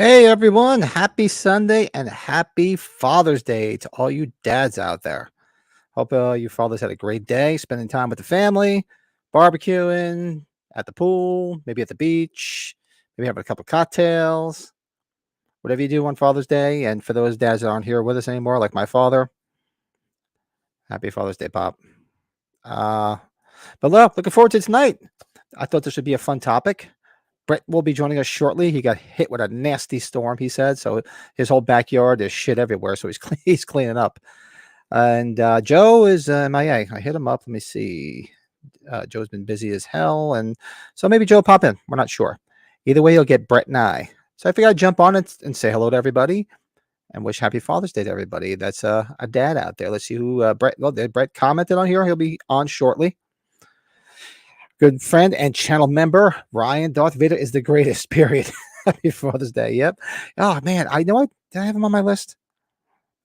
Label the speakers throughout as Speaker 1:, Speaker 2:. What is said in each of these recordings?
Speaker 1: Hey everyone, happy Sunday and happy Father's Day to all you dads out there. Hope your fathers had a great day, spending time with the family, barbecuing, at the pool, maybe at the beach, maybe having a couple cocktails, whatever you do on Father's Day. And for those dads that aren't here with us anymore, like my father, happy Father's Day, Pop. Uh, but look, looking forward to tonight. I thought this would be a fun topic. Brett will be joining us shortly. He got hit with a nasty storm, he said. So his whole backyard, there's shit everywhere. So he's cleaning up. And Joe is MIA. I hit him up. Let me see. Joe's been busy as hell. And so maybe Joe pop in. We're not sure. Either way, he'll get Brett and I. So I figured I'd jump on and say hello to everybody and wish happy Father's Day to everybody. That's a dad out there. Let's see who Brett. Well, Brett commented on here. He'll be on shortly. Good friend and channel member, Ryan. Darth Vader is the greatest, period. Happy Father's Day. Yep. Oh, man. I know did I have him on my list?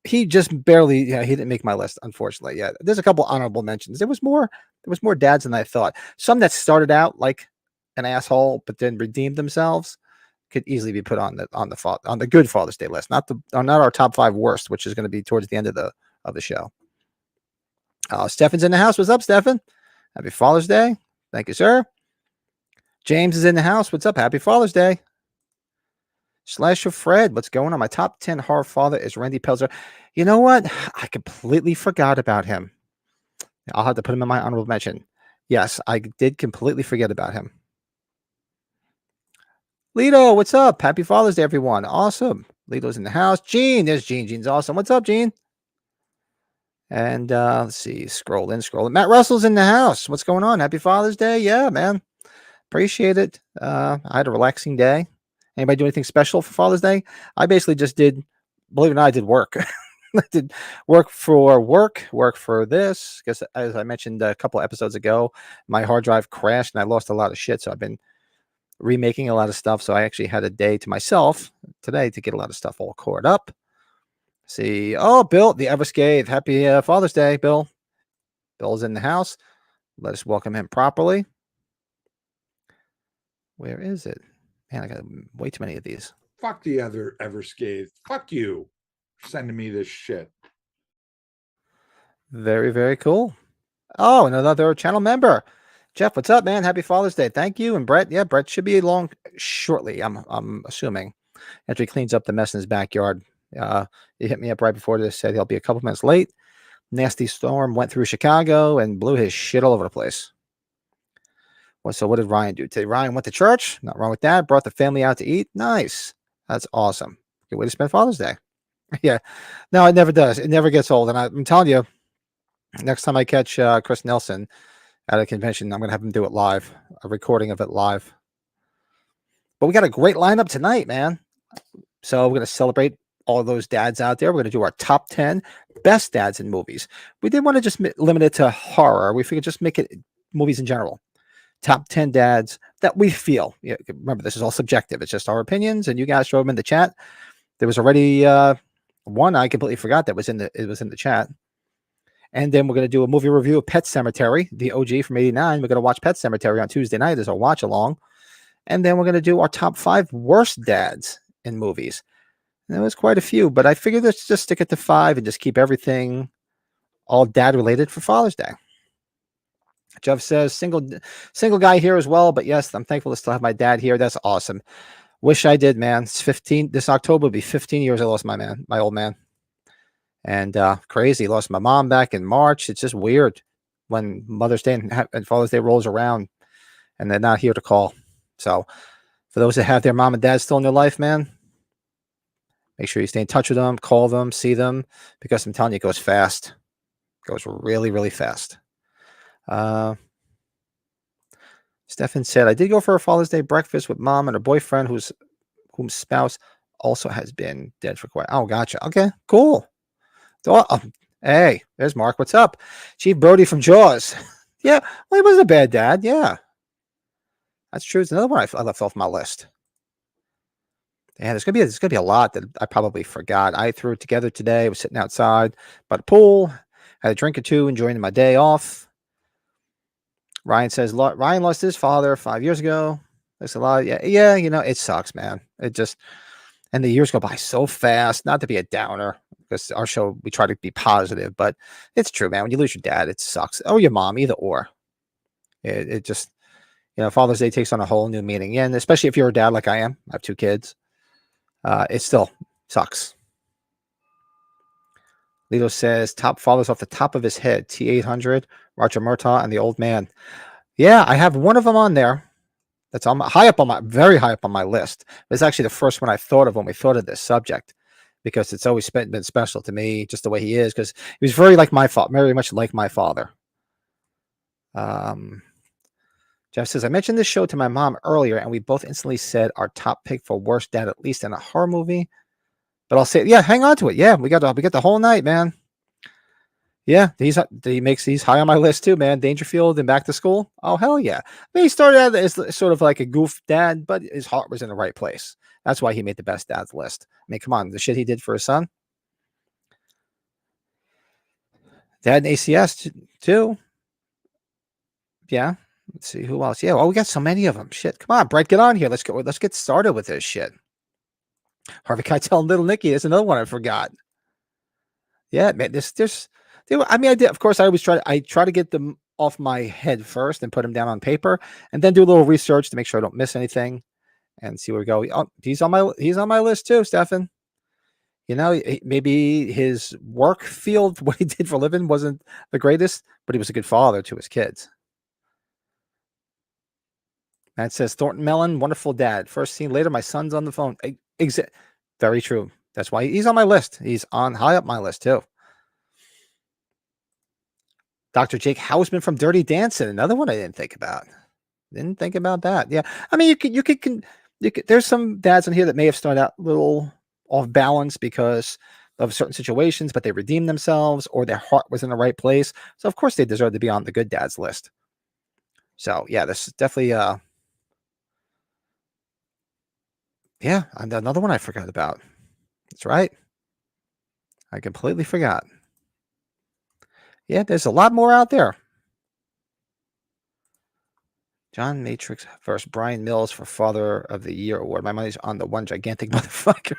Speaker 1: He just barely, he didn't make my list, unfortunately. Yeah. There's a couple honorable mentions. There was more dads than I thought. Some that started out like an asshole, but then redeemed themselves could easily be put on the good Father's Day list. Not our top 5 worst, which is going to be towards the end of the show. Stefan's in the house. What's up, Stefan? Happy Father's Day. Thank you, sir. James is in the house. What's up? Happy Father's Day. Slasher Fred, what's going on? My top 10 horror father is Randy Pelzer. You know what? I completely forgot about him. I'll have to put him in my honorable mention. Yes, I did completely forget about him. Lito, what's up? Happy Father's Day, everyone. Awesome. Lito's in the house. Gene, there's Gene. Gene's awesome. What's up, Gene? And let's see, scroll in. Matt Russell's in the house. What's going on? Happy Father's Day. Yeah, man. Appreciate it. I had a relaxing day. Anybody do anything special for Father's Day? I basically just did, believe it or not, I did work. I did work for this. Because as I mentioned a couple episodes ago, my hard drive crashed and I lost a lot of shit. So I've been remaking a lot of stuff. So I actually had a day to myself today to get a lot of stuff all caught up. See, oh, Bill, the Everscathe. Happy Father's Day, Bill. Bill's in the house. Let us welcome him properly. Where is it? Man, I got way too many of these.
Speaker 2: Fuck the other Everscathe. Fuck you for sending me this shit.
Speaker 1: Very, very cool. Oh, another channel member. Jeff, what's up, man? Happy Father's Day. Thank you. And Brett, yeah, Brett should be along shortly, I'm assuming, after he cleans up the mess in his backyard. He hit me up right before this, said he'll be a couple minutes late. Nasty storm went through Chicago and blew his shit all over the place. Well, so what did Ryan do today? Ryan went to church. Not wrong with that. Brought the family out to eat. Nice. That's awesome. Good way to spend Father's Day. Yeah. No, it never does. It never gets old. And I'm telling you, next time I catch Chris Nelson at a convention, I'm going to have him do it live, a recording of it live. But we got a great lineup tonight, man. So we're going to celebrate all of those dads out there. We're going to do our top 10 best dads in movies. We didn't want to just limit it to horror. We figured just make it movies in general. Top 10 dads that we feel. Yeah, remember, this is all subjective. It's just our opinions, and you guys throw them in the chat. There was already one I completely forgot that was in the chat. And then we're going to do a movie review of Pet Sematary, the OG from '89. We're going to watch Pet Sematary on Tuesday night as our watch along. And then we're going to do our top 5 worst dads in movies. There was quite a few, but I figured let's just stick it to 5 and just keep everything all dad related for Father's Day. Jeff says single guy here as well, but yes, I'm thankful to still have my dad here. That's awesome. Wish I did, man. It's 15. This October will be 15 years I lost my old man. And crazy. Lost my mom back in March. It's just weird when Mother's Day and Father's Day rolls around and they're not here to call. So for those that have their mom and dad still in their life, man, make sure you stay in touch with them, call them, see them, because I'm telling you, it goes fast. It goes really, really fast. Stefan said, I did go for a Father's Day breakfast with mom and her boyfriend, whose spouse also has been dead for quite. Oh, gotcha. Okay, cool. Hey, there's Mark. What's up? Chief Brody from Jaws. Yeah, well, he wasn't a bad dad. Yeah, that's true. It's another one I left off my list. Yeah, there's gonna be a lot that I probably forgot. I threw it together today. I was sitting outside by the pool, had a drink or two, enjoying my day off. Ryan says Ryan lost his father 5 years ago. There's a lot. Yeah. You know, it sucks, man. It just, And the years go by so fast. Not to be a downer, because our show, we try to be positive, but it's true, man. When you lose your dad, it sucks. Or your mom, either or. It just, Father's Day takes on a whole new meaning. Yeah, and especially if you're a dad like I am. I have 2 kids. It still sucks. Lito says top fathers off the top of his head: T800, Roger Murtaugh, and the old man. Yeah, I have one of them on there. That's on very high up on my list. It's actually the first one I thought of when we thought of this subject, because it's always been special to me, just the way he is, because he was very like my father, very much like my father. Jeff says, I mentioned this show to my mom earlier, and we both instantly said our top pick for worst dad, at least in a horror movie. But I'll say, yeah, hang on to it. Yeah, we got the whole night, man. Yeah, he's high on my list too, man. Dangerfield and Back to School. Oh, hell yeah. I mean, he started out as sort of like a goof dad, but his heart was in the right place. That's why he made the best dad's list. I mean, come on, the shit he did for his son. Dad and ACS too. Yeah. Let's see who else. Yeah, well, we got so many of them. Shit, come on, Brett, get on here. Let's go. Let's get started with this shit. Harvey Keitel and Little Nicky. There's another one I forgot. Yeah, man. I mean, I did. Of course, I try to get them off my head first and put them down on paper, and then do a little research to make sure I don't miss anything, and see where we go. Oh, he's on my list too, Stefan. Maybe his work field, what he did for a living, wasn't the greatest, but he was a good father to his kids. Matt says, Thornton Mellon, wonderful dad. First seen later, my son's on the phone. Very true. That's why he's on my list. He's on high up my list too. Dr. Jake Hausman from Dirty Dancing, another one I didn't think about. Didn't think about that. Yeah, I mean, you could. There's some dads in here that may have started out a little off balance because of certain situations, but they redeemed themselves, or their heart was in the right place. So of course they deserve to be on the good dads list. So yeah, this is definitely yeah, another one I forgot about. That's right. I completely forgot. Yeah, there's a lot more out there. John Matrix versus Brian Mills for Father of the Year award. My money's on the one gigantic motherfucker.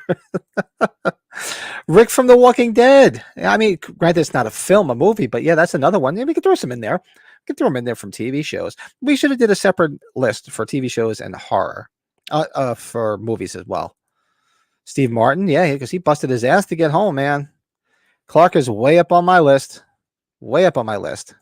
Speaker 1: Rick from The Walking Dead. I mean, granted, it's not a film, a movie, but yeah, that's another one. Yeah, we could throw some in there. We could throw them in there from TV shows. We should have did a separate list for TV shows and horror, for movies as well. Steve Martin, yeah, because he busted his ass to get home, man. Clark is way up on my list. Way up on my list.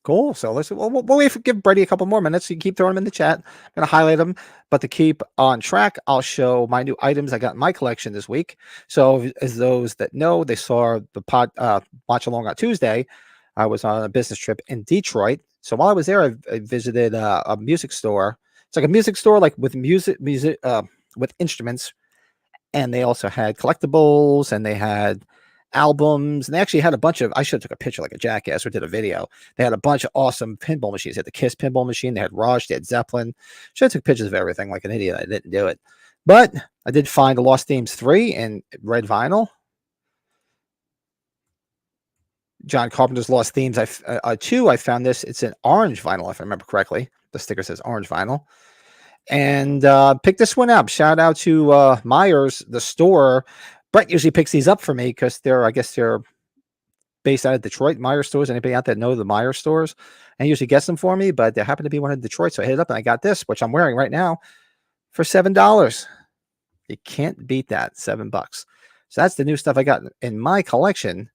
Speaker 1: Cool. So we'll wait for, give Brady a couple more minutes. So you keep throwing them in the chat. I'm going to highlight them, but to keep on track, I'll show my new items I got in my collection this week. So as those that know, they saw the watch along on Tuesday. I was on a business trip in Detroit. So while I was there, I visited a music store. It's like a music store, like with music, with instruments. And they also had collectibles, and they had albums, and they actually had a bunch of, I should have took a picture like a jackass or did a video. They had a bunch of awesome pinball machines. They had the Kiss pinball machine, they had Rush, they had Zeppelin. Should have took pictures of everything like an idiot. I didn't do it, but I did find the Lost Themes 3 in red vinyl. John Carpenter's Lost Themes 2, I found this. It's an orange vinyl, if I remember correctly. The sticker says orange vinyl. And pick this one up. Shout out to Myers, the store. Brett usually picks these up for me because I guess they're based out of Detroit. Myers stores. Anybody out there know the Myers stores? And he usually gets them for me, but there happened to be one in Detroit, so I hit it up and I got this, which I'm wearing right now, for $7. You can't beat that. $7. So that's the new stuff I got in my collection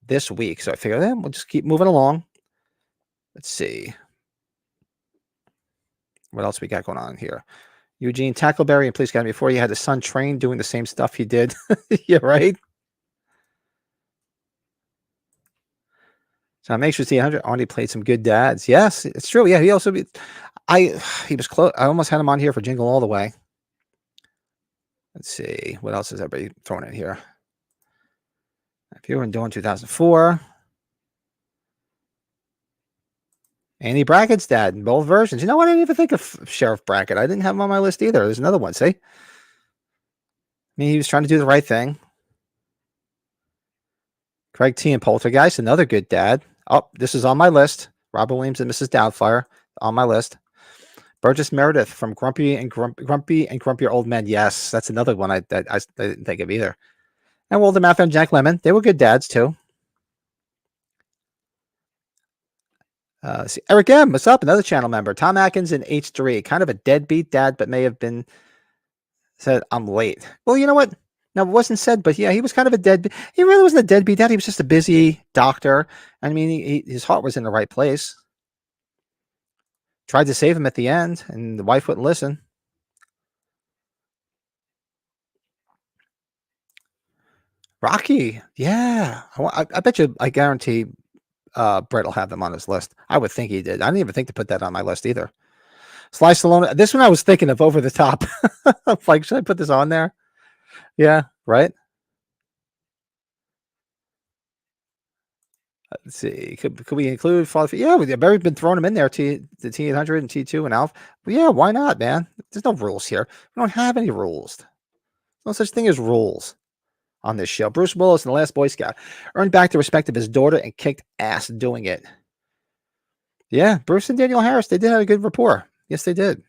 Speaker 1: this week. So I figured, we'll just keep moving along. Let's see what else we got going on here. Eugene Tackleberry, and please, God, before you had his son trained doing the same stuff he did. Yeah, right. So make sure T100 already played some good dads. Yes, it's true. Yeah, he was close. I almost had him on here for Jingle All the Way. Let's see what else is everybody throwing in here. If you were doing 2004, Andy Brackett's dad in both versions. You know what? I didn't even think of Sheriff Brackett. I didn't have him on my list either. There's another one. See, I mean, he was trying to do the right thing. Craig T. and Poltergeist, another good dad. Oh, this is on my list. Robert Williams and Mrs. Doubtfire on my list. Burgess Meredith from Grumpy and Grumpier Old Men. Yes, that's another one I didn't think of either. And Walter Matthau and Jack Lemmon. They were good dads too. See, Eric M. What's up? Another channel member. Tom Atkins in H3. Kind of a deadbeat dad, but may have been said, I'm late. Well, you know what? No, it wasn't said, but yeah, he was kind of a deadbeat. He really wasn't a deadbeat dad. He was just a busy doctor. I mean, his heart was in the right place. Tried to save him at the end, and the wife wouldn't listen. Rocky, yeah. I bet you, I guarantee Brett will have them on his list. I would think he did. I didn't even think to put that on my list either. Sly Stallone. This one I was thinking of over the top. Like, should I put this on there? Yeah, right. Let's see. Could we include Father? Yeah, we've already been throwing them in there. The T800 and T2 and Alf. But yeah, why not, man? There's no rules here. We don't have any rules. No such thing as rules on this show. Bruce Willis and the Last Boy Scout earned back the respect of his daughter and kicked ass doing it. Yeah, Bruce and Daniel Harris, they did have a good rapport. Yes, they did.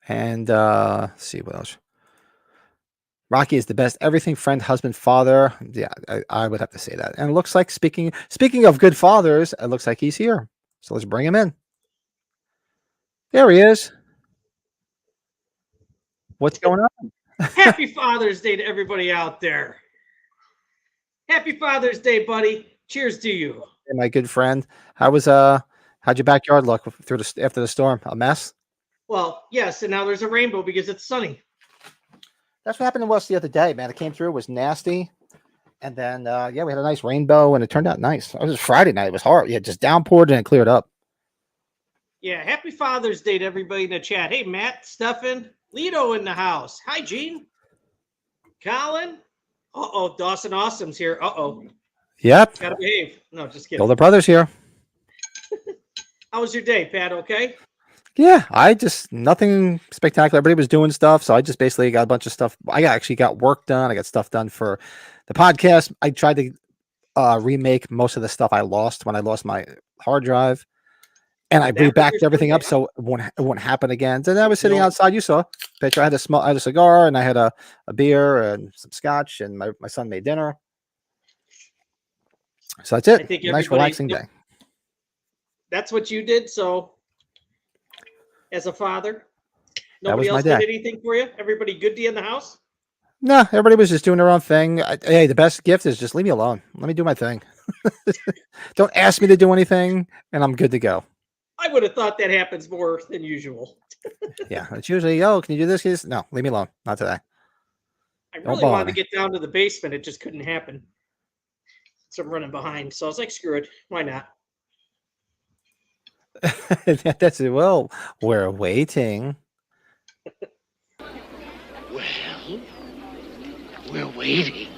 Speaker 1: And let's see what else. Rocky is the best everything friend, husband, father. Yeah, I would have to say that. And it looks like speaking of good fathers, it looks like he's here. So let's bring him in. There he is. What's going on?
Speaker 3: Happy Father's Day to everybody out there. Happy Father's Day, buddy. Cheers to you.
Speaker 1: Hey, my good friend. How'd your backyard look after the storm? A mess?
Speaker 3: Well, yes, and now there's a rainbow because it's sunny.
Speaker 1: That's what happened to us the other day, man. It came through, it was nasty. And then yeah, we had a nice rainbow and it turned out nice. It was Friday night. It was hard. Yeah, just downpoured and it cleared up.
Speaker 3: Yeah, happy Father's Day to everybody in the chat. Hey, Matt, Stefan, Lito in the house. Hi, Gene. Colin. Uh-oh, Dawson Awesome's here. Uh-oh.
Speaker 1: Yep.
Speaker 3: Gotta behave. No, just kidding.
Speaker 1: Older brother's here.
Speaker 3: How was your day, Pat? Okay?
Speaker 1: Yeah, I just nothing spectacular. Everybody was doing stuff, so I just basically got a bunch of stuff. I actually got work done. I got stuff done for the podcast. I tried to remake most of the stuff I lost when I lost my hard drive, and I rebacked everything up so it won't happen again. So then I was sitting outside. You saw a picture. I had a cigar and I had a beer and some scotch, and my son made dinner. So that's it. Nice relaxing day.
Speaker 3: That's what you did. So, as a father, nobody else did anything for you? Everybody good to you in the house?
Speaker 1: No, everybody was just doing their own thing. Hey, the best gift is just leave me alone. Let me do my thing. Don't ask me to do anything, and I'm good to go.
Speaker 3: I would have thought that happens more than usual.
Speaker 1: Yeah, it's usually, oh, can you do this? No, leave me alone. Not today.
Speaker 3: I really wanted to get down to the basement. It just couldn't happen. So I'm running behind. So I was like, screw it. Why not?
Speaker 1: That's it. Well, we're waiting.
Speaker 4: Well, we're waiting.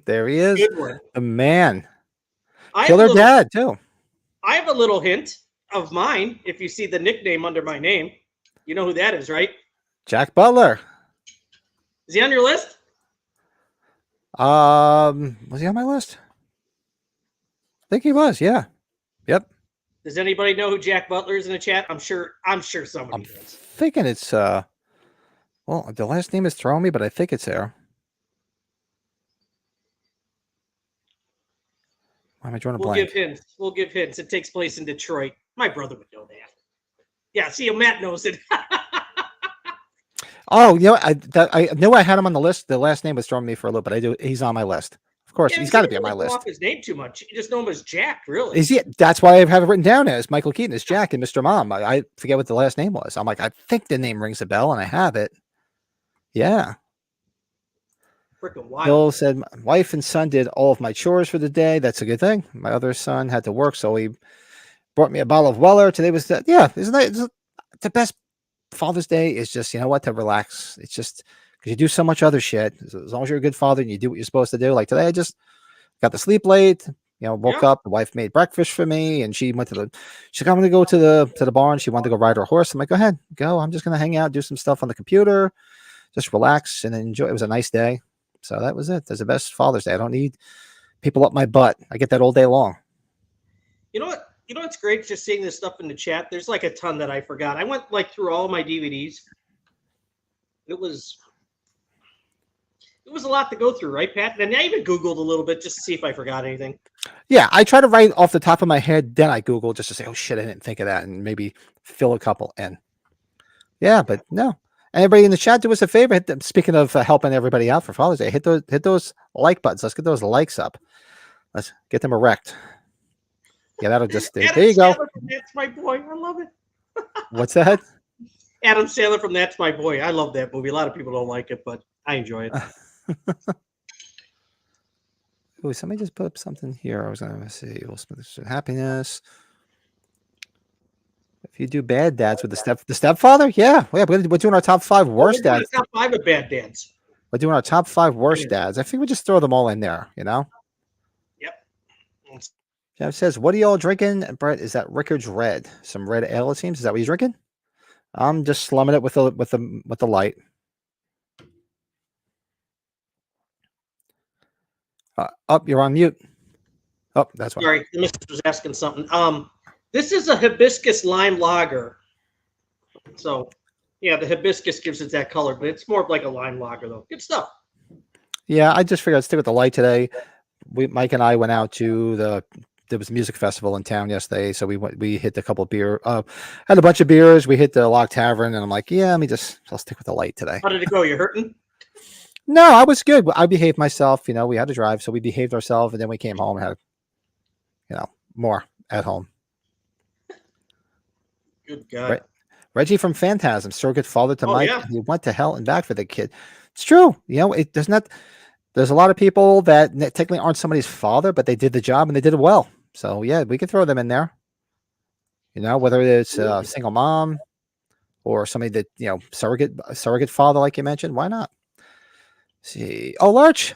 Speaker 1: There he is.
Speaker 3: Good one.
Speaker 1: The man. Killer dad, too.
Speaker 3: I have a little hint of mine. If you see the nickname under my name, you know who that is, right?
Speaker 1: Jack Butler.
Speaker 3: Is he on your list?
Speaker 1: Was he on my list? I think he was, yeah. Yep.
Speaker 3: Does anybody know who Jack Butler is in the chat? I'm sure somebody does.
Speaker 1: Thinking it's well, the last name is throwing me, but I think it's there. Why am I drawing a blank?
Speaker 3: We'll give hints. It takes place in Detroit. My brother would know that. Yeah, see, Matt knows it.
Speaker 1: Oh, you know, I knew I had him on the list. The last name was throwing me for a loop, but he's on my list. Of course, he's got to be on my list.
Speaker 3: Off his name too much. You just know him as Jack, really.
Speaker 1: Is he? That's why I have it written down as Michael Keaton as Jack and Mr. Mom. I forget what the last name was. I'm like, I think the name rings a bell, and I have it. Yeah.
Speaker 3: Freaking wild.
Speaker 1: Bill said, my wife and son did all of my chores for the day. That's a good thing. My other son had to work, so he brought me a bottle of Weller. Today was isn't that the best Father's Day is just, you know what, to relax. It's just because you do so much other shit. As long as you're a good father and you do what you're supposed to do. Like today, I just got to sleep late. You know, woke up. The wife made breakfast for me, and she went to she's going to go to the barn. She wanted to go ride her horse. I'm like, go ahead, go. I'm just going to hang out, do some stuff on the computer, just relax and enjoy. It was a nice day. So that was it. That's the best Father's Day. I don't need people up my butt. I get that all day long.
Speaker 3: You know what? You know what's great? Just seeing this stuff in the chat. There's like a ton that I forgot. I went like through all my DVDs. It was a lot to go through, right, Pat? And I even Googled a little bit just to see if I forgot anything.
Speaker 1: Yeah, I try to write off the top of my head, then I Google just to say, oh shit, I didn't think of that, and maybe fill a couple in. Yeah, but no. Anybody in the chat, do us a favor. Speaking of helping everybody out for Father's Day, hit those like buttons. Let's get those likes up. Let's get them erect. Yeah, that'll just there
Speaker 3: Adam
Speaker 1: you go.
Speaker 3: Sandler from That's My Boy. I love it.
Speaker 1: What's that?
Speaker 3: Adam Sandler from That's My Boy. I love that movie. A lot of people don't like it, but I enjoy it.
Speaker 1: Oh, somebody just put up something here. I was going to see. Happiness. If you do bad dads with the stepfather, yeah, we're doing our top 5 worst
Speaker 3: We're doing
Speaker 1: dads.
Speaker 3: a top 5 of bad dads.
Speaker 1: We're doing our top 5 worst
Speaker 3: Yeah.
Speaker 1: dads. I think we just throw them all in there, you know.
Speaker 3: Yep.
Speaker 1: Jeff says, "What are y'all drinking?" Brett, is that Rickard's Red? Some red ale, it seems. Is that what he's drinking? I'm just slumming it with the light. Up, you're on mute. Oh, that's why.
Speaker 3: Sorry, the missus was asking something. This is a hibiscus lime lager. So, yeah, the hibiscus gives it that color, but it's more of like a lime lager, though. Good stuff.
Speaker 1: Yeah, I just figured I'd stick with the light today. Mike and I went out to there was a music festival in town yesterday, so we hit a couple of beer, had a bunch of beers. We hit the Lock Tavern, and I'm like, yeah, I'll stick with the light today.
Speaker 3: How did it go? You hurting?
Speaker 1: No, I was good. I behaved myself. You know, we had to drive, so we behaved ourselves, and then we came home and had, more at home.
Speaker 3: Good God.
Speaker 1: Reggie from Phantasm, surrogate father to Mike.
Speaker 3: Yeah.
Speaker 1: And he went to hell and back for the kid. It's true. You know, it does not. There's a lot of people that technically aren't somebody's father, but they did the job and they did it well. So yeah, we can throw them in there. You know, whether it's a single mom or somebody that surrogate father, like you mentioned. Why not? See, Lurch.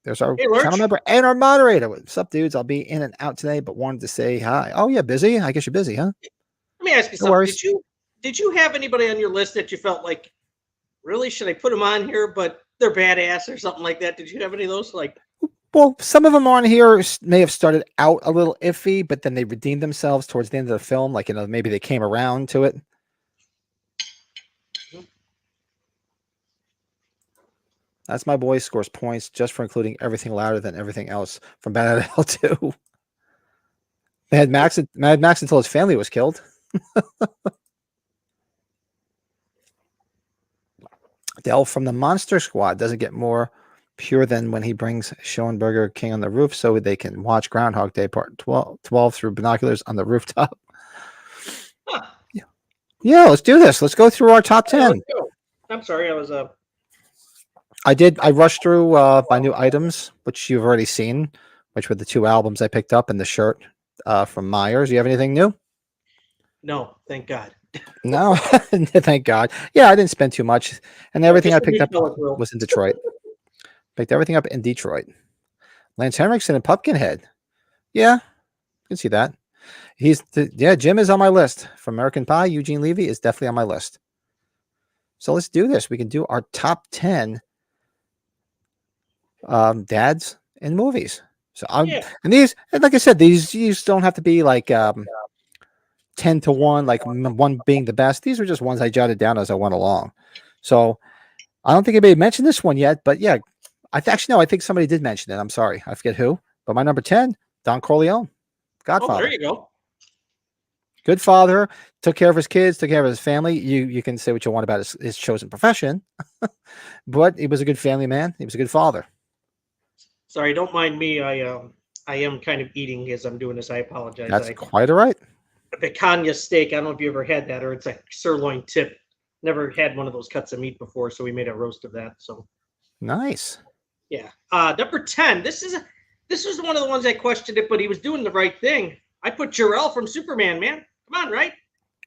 Speaker 1: There's our channel member and our moderator. What's up, dudes? I'll be in and out today, but wanted to say hi. Oh yeah, busy. I guess you're busy, huh?
Speaker 3: Let me ask you something. Did you have anybody on your list that you felt like, really, should I put them on here, but they're badass or something like that? Did you have any of those?
Speaker 1: Well, some of them on here may have started out a little iffy, but then they redeemed themselves towards the end of the film. Like, maybe they came around to it. That's my boy scores points just for including everything louder than everything else from Bad at L2. Mad Max until his family was killed. Dell from the Monster Squad doesn't get more pure than when he brings Schoenberger King on the roof so they can watch Groundhog Day Part 12 through binoculars on the rooftop.
Speaker 3: Huh.
Speaker 1: Yeah, let's do this. Let's go through our top 10.
Speaker 3: I'm sorry, I was
Speaker 1: I rushed through my new items, which you've already seen, which were the 2 albums I picked up and the shirt from Myers. Do you have anything new?
Speaker 3: No, thank God.
Speaker 1: No, thank God. Yeah, I didn't spend too much, and everything I picked up was in Detroit. Picked everything up in Detroit. Lance Henriksen and Pumpkinhead. Yeah, you can see that. Jim is on my list. From American Pie, Eugene Levy is definitely on my list. So let's do this. We can do our top 10 dads in movies. So and these, and like I said, these don't have to be like 10 to 1, like one being the best. These are just ones I jotted down as I went along. So I don't think anybody mentioned this one yet, but yeah, I think somebody did mention it. I'm sorry, I forget who. But my number 10, Don Corleone, Godfather.
Speaker 3: Oh, there you go.
Speaker 1: Good father, took care of his kids, took care of his family. You can say what you want about his chosen profession, but he was a good family man. He was a good father.
Speaker 3: Sorry, don't mind me. I am kind of eating as I'm doing this. I apologize.
Speaker 1: That's quite all right.
Speaker 3: A picanha steak. I don't know if you ever had that, or it's a sirloin tip. Never had one of those cuts of meat before, so we made a roast of that. So
Speaker 1: nice.
Speaker 3: Yeah. Number 10. This was one of the ones I questioned it, but he was doing the right thing. I put Jor-El from Superman, man. Come on, right?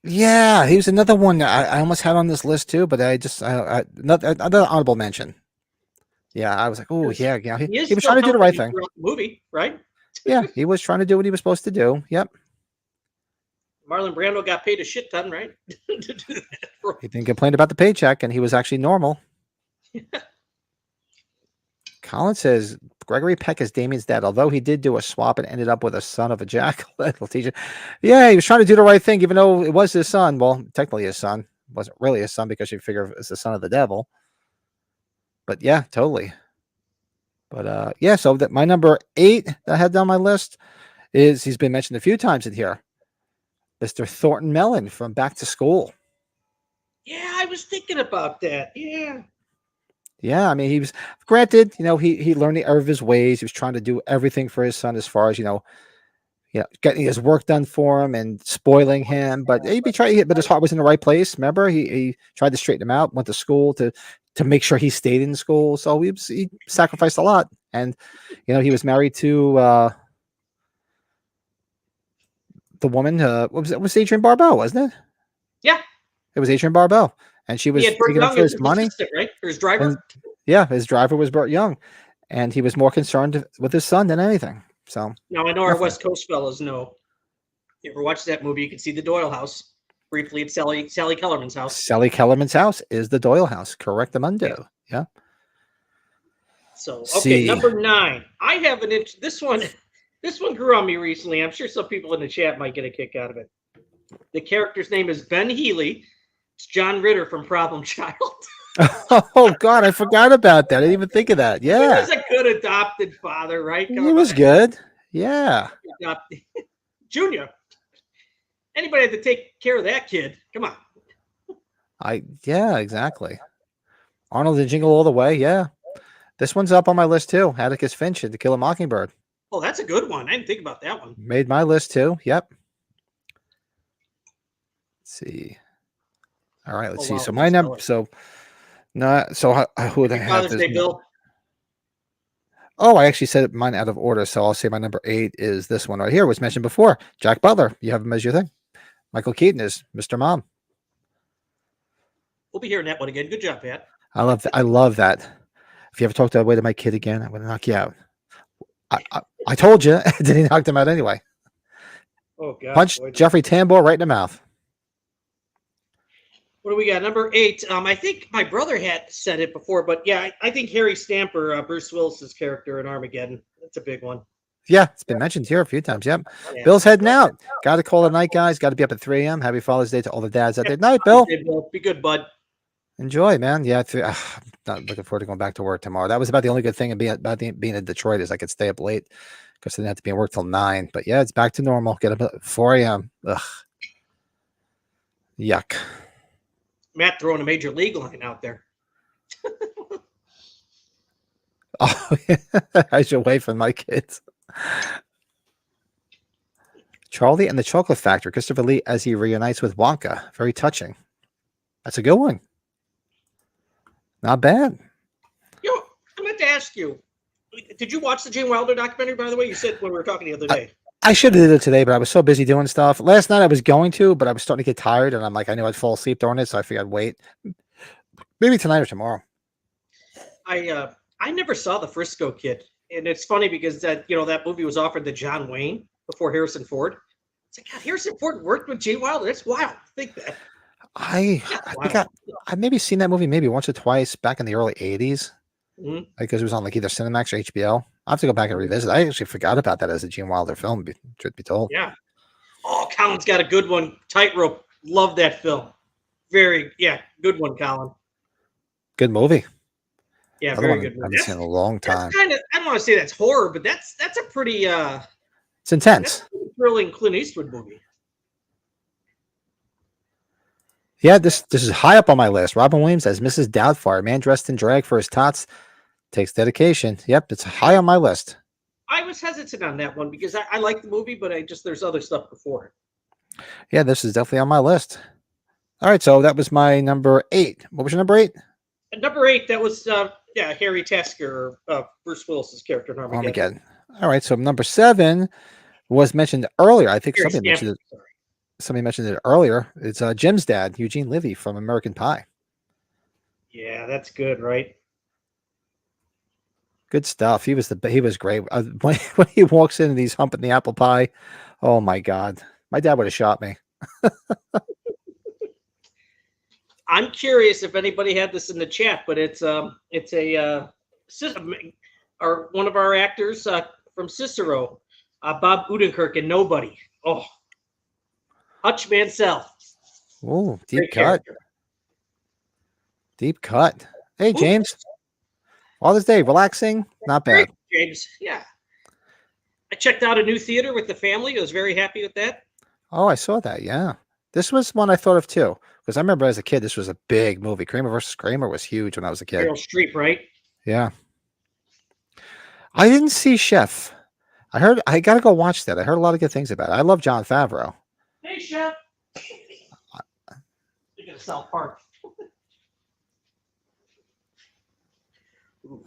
Speaker 1: Yeah, he was another one that I almost had on this list too, but another honorable mention. Yeah, I was like, oh yeah. He was trying to do the right thing.
Speaker 3: The movie, right?
Speaker 1: Yeah, he was trying to do what he was supposed to do. Yep.
Speaker 3: Marlon Brando got paid a shit ton, right? To do that.
Speaker 1: He didn't complain about the paycheck, and he was actually normal. Colin says Gregory Peck is Damien's dad, although he did do a swap and ended up with a son of a jackal. That'll teach you. Yeah, he was trying to do the right thing, even though it was his son. Well, technically his son. It wasn't really his son because you figure it's the son of the devil. But yeah, totally. But yeah, so that my number 8 that I had down my list is he's been mentioned a few times in here. Mr. Thornton Mellon from Back to School.
Speaker 3: Yeah, I was thinking about that. Yeah.
Speaker 1: Yeah, I mean, he was granted, he learned the error of his ways. He was trying to do everything for his son as far as, getting his work done for him and spoiling him. But but his heart was in the right place. Remember, he tried to straighten him out, went to school to make sure he stayed in school. So he sacrificed a lot. And, he was married to the woman, what was it? It was Adrienne Barbeau, wasn't it?
Speaker 3: Yeah.
Speaker 1: It was Adrienne Barbeau. And she was
Speaker 3: He had Burt
Speaker 1: taking him
Speaker 3: Young
Speaker 1: for
Speaker 3: as
Speaker 1: his money.
Speaker 3: assistant, right? Or his driver.
Speaker 1: And, yeah, his driver was Burt Young. And he was more concerned with his son than anything. So
Speaker 3: now I know our West Coast fellows know. You ever watch that movie? You can see the Doyle house briefly at Sally Kellerman's house.
Speaker 1: Sally Kellerman's house is the Doyle house. Correctamundo. Yeah.
Speaker 3: So okay, number 9. I have this one grew on me recently. I'm sure some people in the chat might get a kick out of it. The character's name is Ben Healy. It's John Ritter from Problem Child.
Speaker 1: Oh God, I forgot about that. I didn't even think of that. Yeah.
Speaker 3: He was a good adopted father, right?
Speaker 1: He was good. Yeah.
Speaker 3: Junior. Anybody had to take care of that kid. Come on.
Speaker 1: Yeah, exactly. Arnold and Jingle All the Way. Yeah. This one's up on my list too. Atticus Finch and To Kill a Mockingbird.
Speaker 3: Oh, that's a good one. I didn't think about that one.
Speaker 1: Made my list too. Yep. Let's see. All right, let's see.
Speaker 3: Wow,
Speaker 1: so my number. So, who would I have?
Speaker 3: Father's Day, Bill.
Speaker 1: Oh, I actually said mine out of order, so I'll say my number 8 is this one right here. It was mentioned before. Jack Butler. You have him as your thing. Michael Keaton is Mr. Mom.
Speaker 3: We'll be hearing that one again. Good job, Pat.
Speaker 1: I love that. I love that. If you ever talk that way to my kid again, I'm going to knock you out. I told you. Then he knocked him out anyway.
Speaker 3: Oh God!
Speaker 1: Punched Jeffrey Tambor right in the mouth.
Speaker 3: What do we got? Number 8. I think my brother had said it before, but yeah, I think Harry Stamper, Bruce Willis's character in Armageddon. That's a big one.
Speaker 1: Yeah, it's been mentioned here a few times. Yep. Yeah. Bill's heading out. Got to call it night, guys. Got to be up at 3 a.m. Happy Father's Day to all the dads out there. Night, Bill.
Speaker 3: Be good, bud.
Speaker 1: Enjoy, man. Yeah, I'm not looking forward to going back to work tomorrow. That was about the only good thing about being in Detroit is I could stay up late because I didn't have to be at work till 9. But yeah, it's back to normal. Get up at 4 a.m. Ugh. Yuck.
Speaker 3: Matt throwing a major league line out there.
Speaker 1: Oh, I should wait for my kids. Charlie and the Chocolate Factory. Christopher Lee as he reunites with Wonka. Very touching. That's a good one. Not bad.
Speaker 3: Yo, I meant to ask you. Did you watch the Gene Wilder documentary, by the way? You said when we were talking the other day.
Speaker 1: I should have did it today, but I was so busy doing stuff. Last night I was going to, but I was starting to get tired, and I'm like, I knew I'd fall asleep during it, so I figured I'd wait. Maybe tonight or tomorrow.
Speaker 3: I never saw the Frisco Kid, and it's funny because that movie was offered to John Wayne before Harrison Ford. It's like, God, Harrison Ford worked with Gene Wilder. That's wild. Think that.
Speaker 1: I think I've maybe seen that movie maybe once or twice back in the early 80s.
Speaker 3: Mm-hmm.
Speaker 1: Because it was on like either Cinemax or HBO. I have to go back and revisit. I actually forgot about that as a Gene Wilder film, truth be told.
Speaker 3: Yeah. Oh, Colin's got a good one. Tightrope. Love that film. Good one, Colin.
Speaker 1: Good movie.
Speaker 3: Yeah, very good movie.
Speaker 1: I haven't seen in a long time.
Speaker 3: I don't want to say that's horror, but that's a pretty
Speaker 1: it's intense.
Speaker 3: That's a pretty thrilling Clint Eastwood movie.
Speaker 1: Yeah, this is high up on my list. Robin Williams as Mrs. Doubtfire, man dressed in drag for his tots, takes dedication. Yep, it's high on my list.
Speaker 3: I was hesitant on that one because I like the movie, but there's other stuff before it.
Speaker 1: Yeah, this is definitely on my list. All right, so that was my number 8. What was your number 8?
Speaker 3: Number 8, that was Harry Tasker, Bruce Willis's character in Armageddon.
Speaker 1: All right, so number 7 was mentioned earlier. I think somebody mentioned it. Somebody mentioned it earlier. It's Jim's dad, Eugene Levy from American Pie.
Speaker 3: Yeah, that's good, right?
Speaker 1: Good stuff. He was great. When he walks in and he's humping the apple pie, oh my God, my dad would have shot me.
Speaker 3: I'm curious if anybody had this in the chat, but it's a one of our actors from Cicero, Bob Odenkirk in Nobody. Oh, Hutch Mansell.
Speaker 1: Oh, deep
Speaker 3: Great
Speaker 1: cut.
Speaker 3: character.
Speaker 1: Deep cut. Hey,
Speaker 3: Ooh.
Speaker 1: James. Father's Day, relaxing, not
Speaker 3: Great,
Speaker 1: bad.
Speaker 3: James. Yeah. I checked out a new theater with the family. I was very happy with that.
Speaker 1: Oh, I saw that. Yeah. This was one I thought of too. Because I remember as a kid, this was a big movie. Kramer versus Kramer was huge when I was a kid.
Speaker 3: Meryl Streep, right?
Speaker 1: Yeah. I didn't see Chef. I got to go watch that. I heard a lot of good things about it. I love Jon Favreau.
Speaker 3: Hey, Chef. Look at South Park.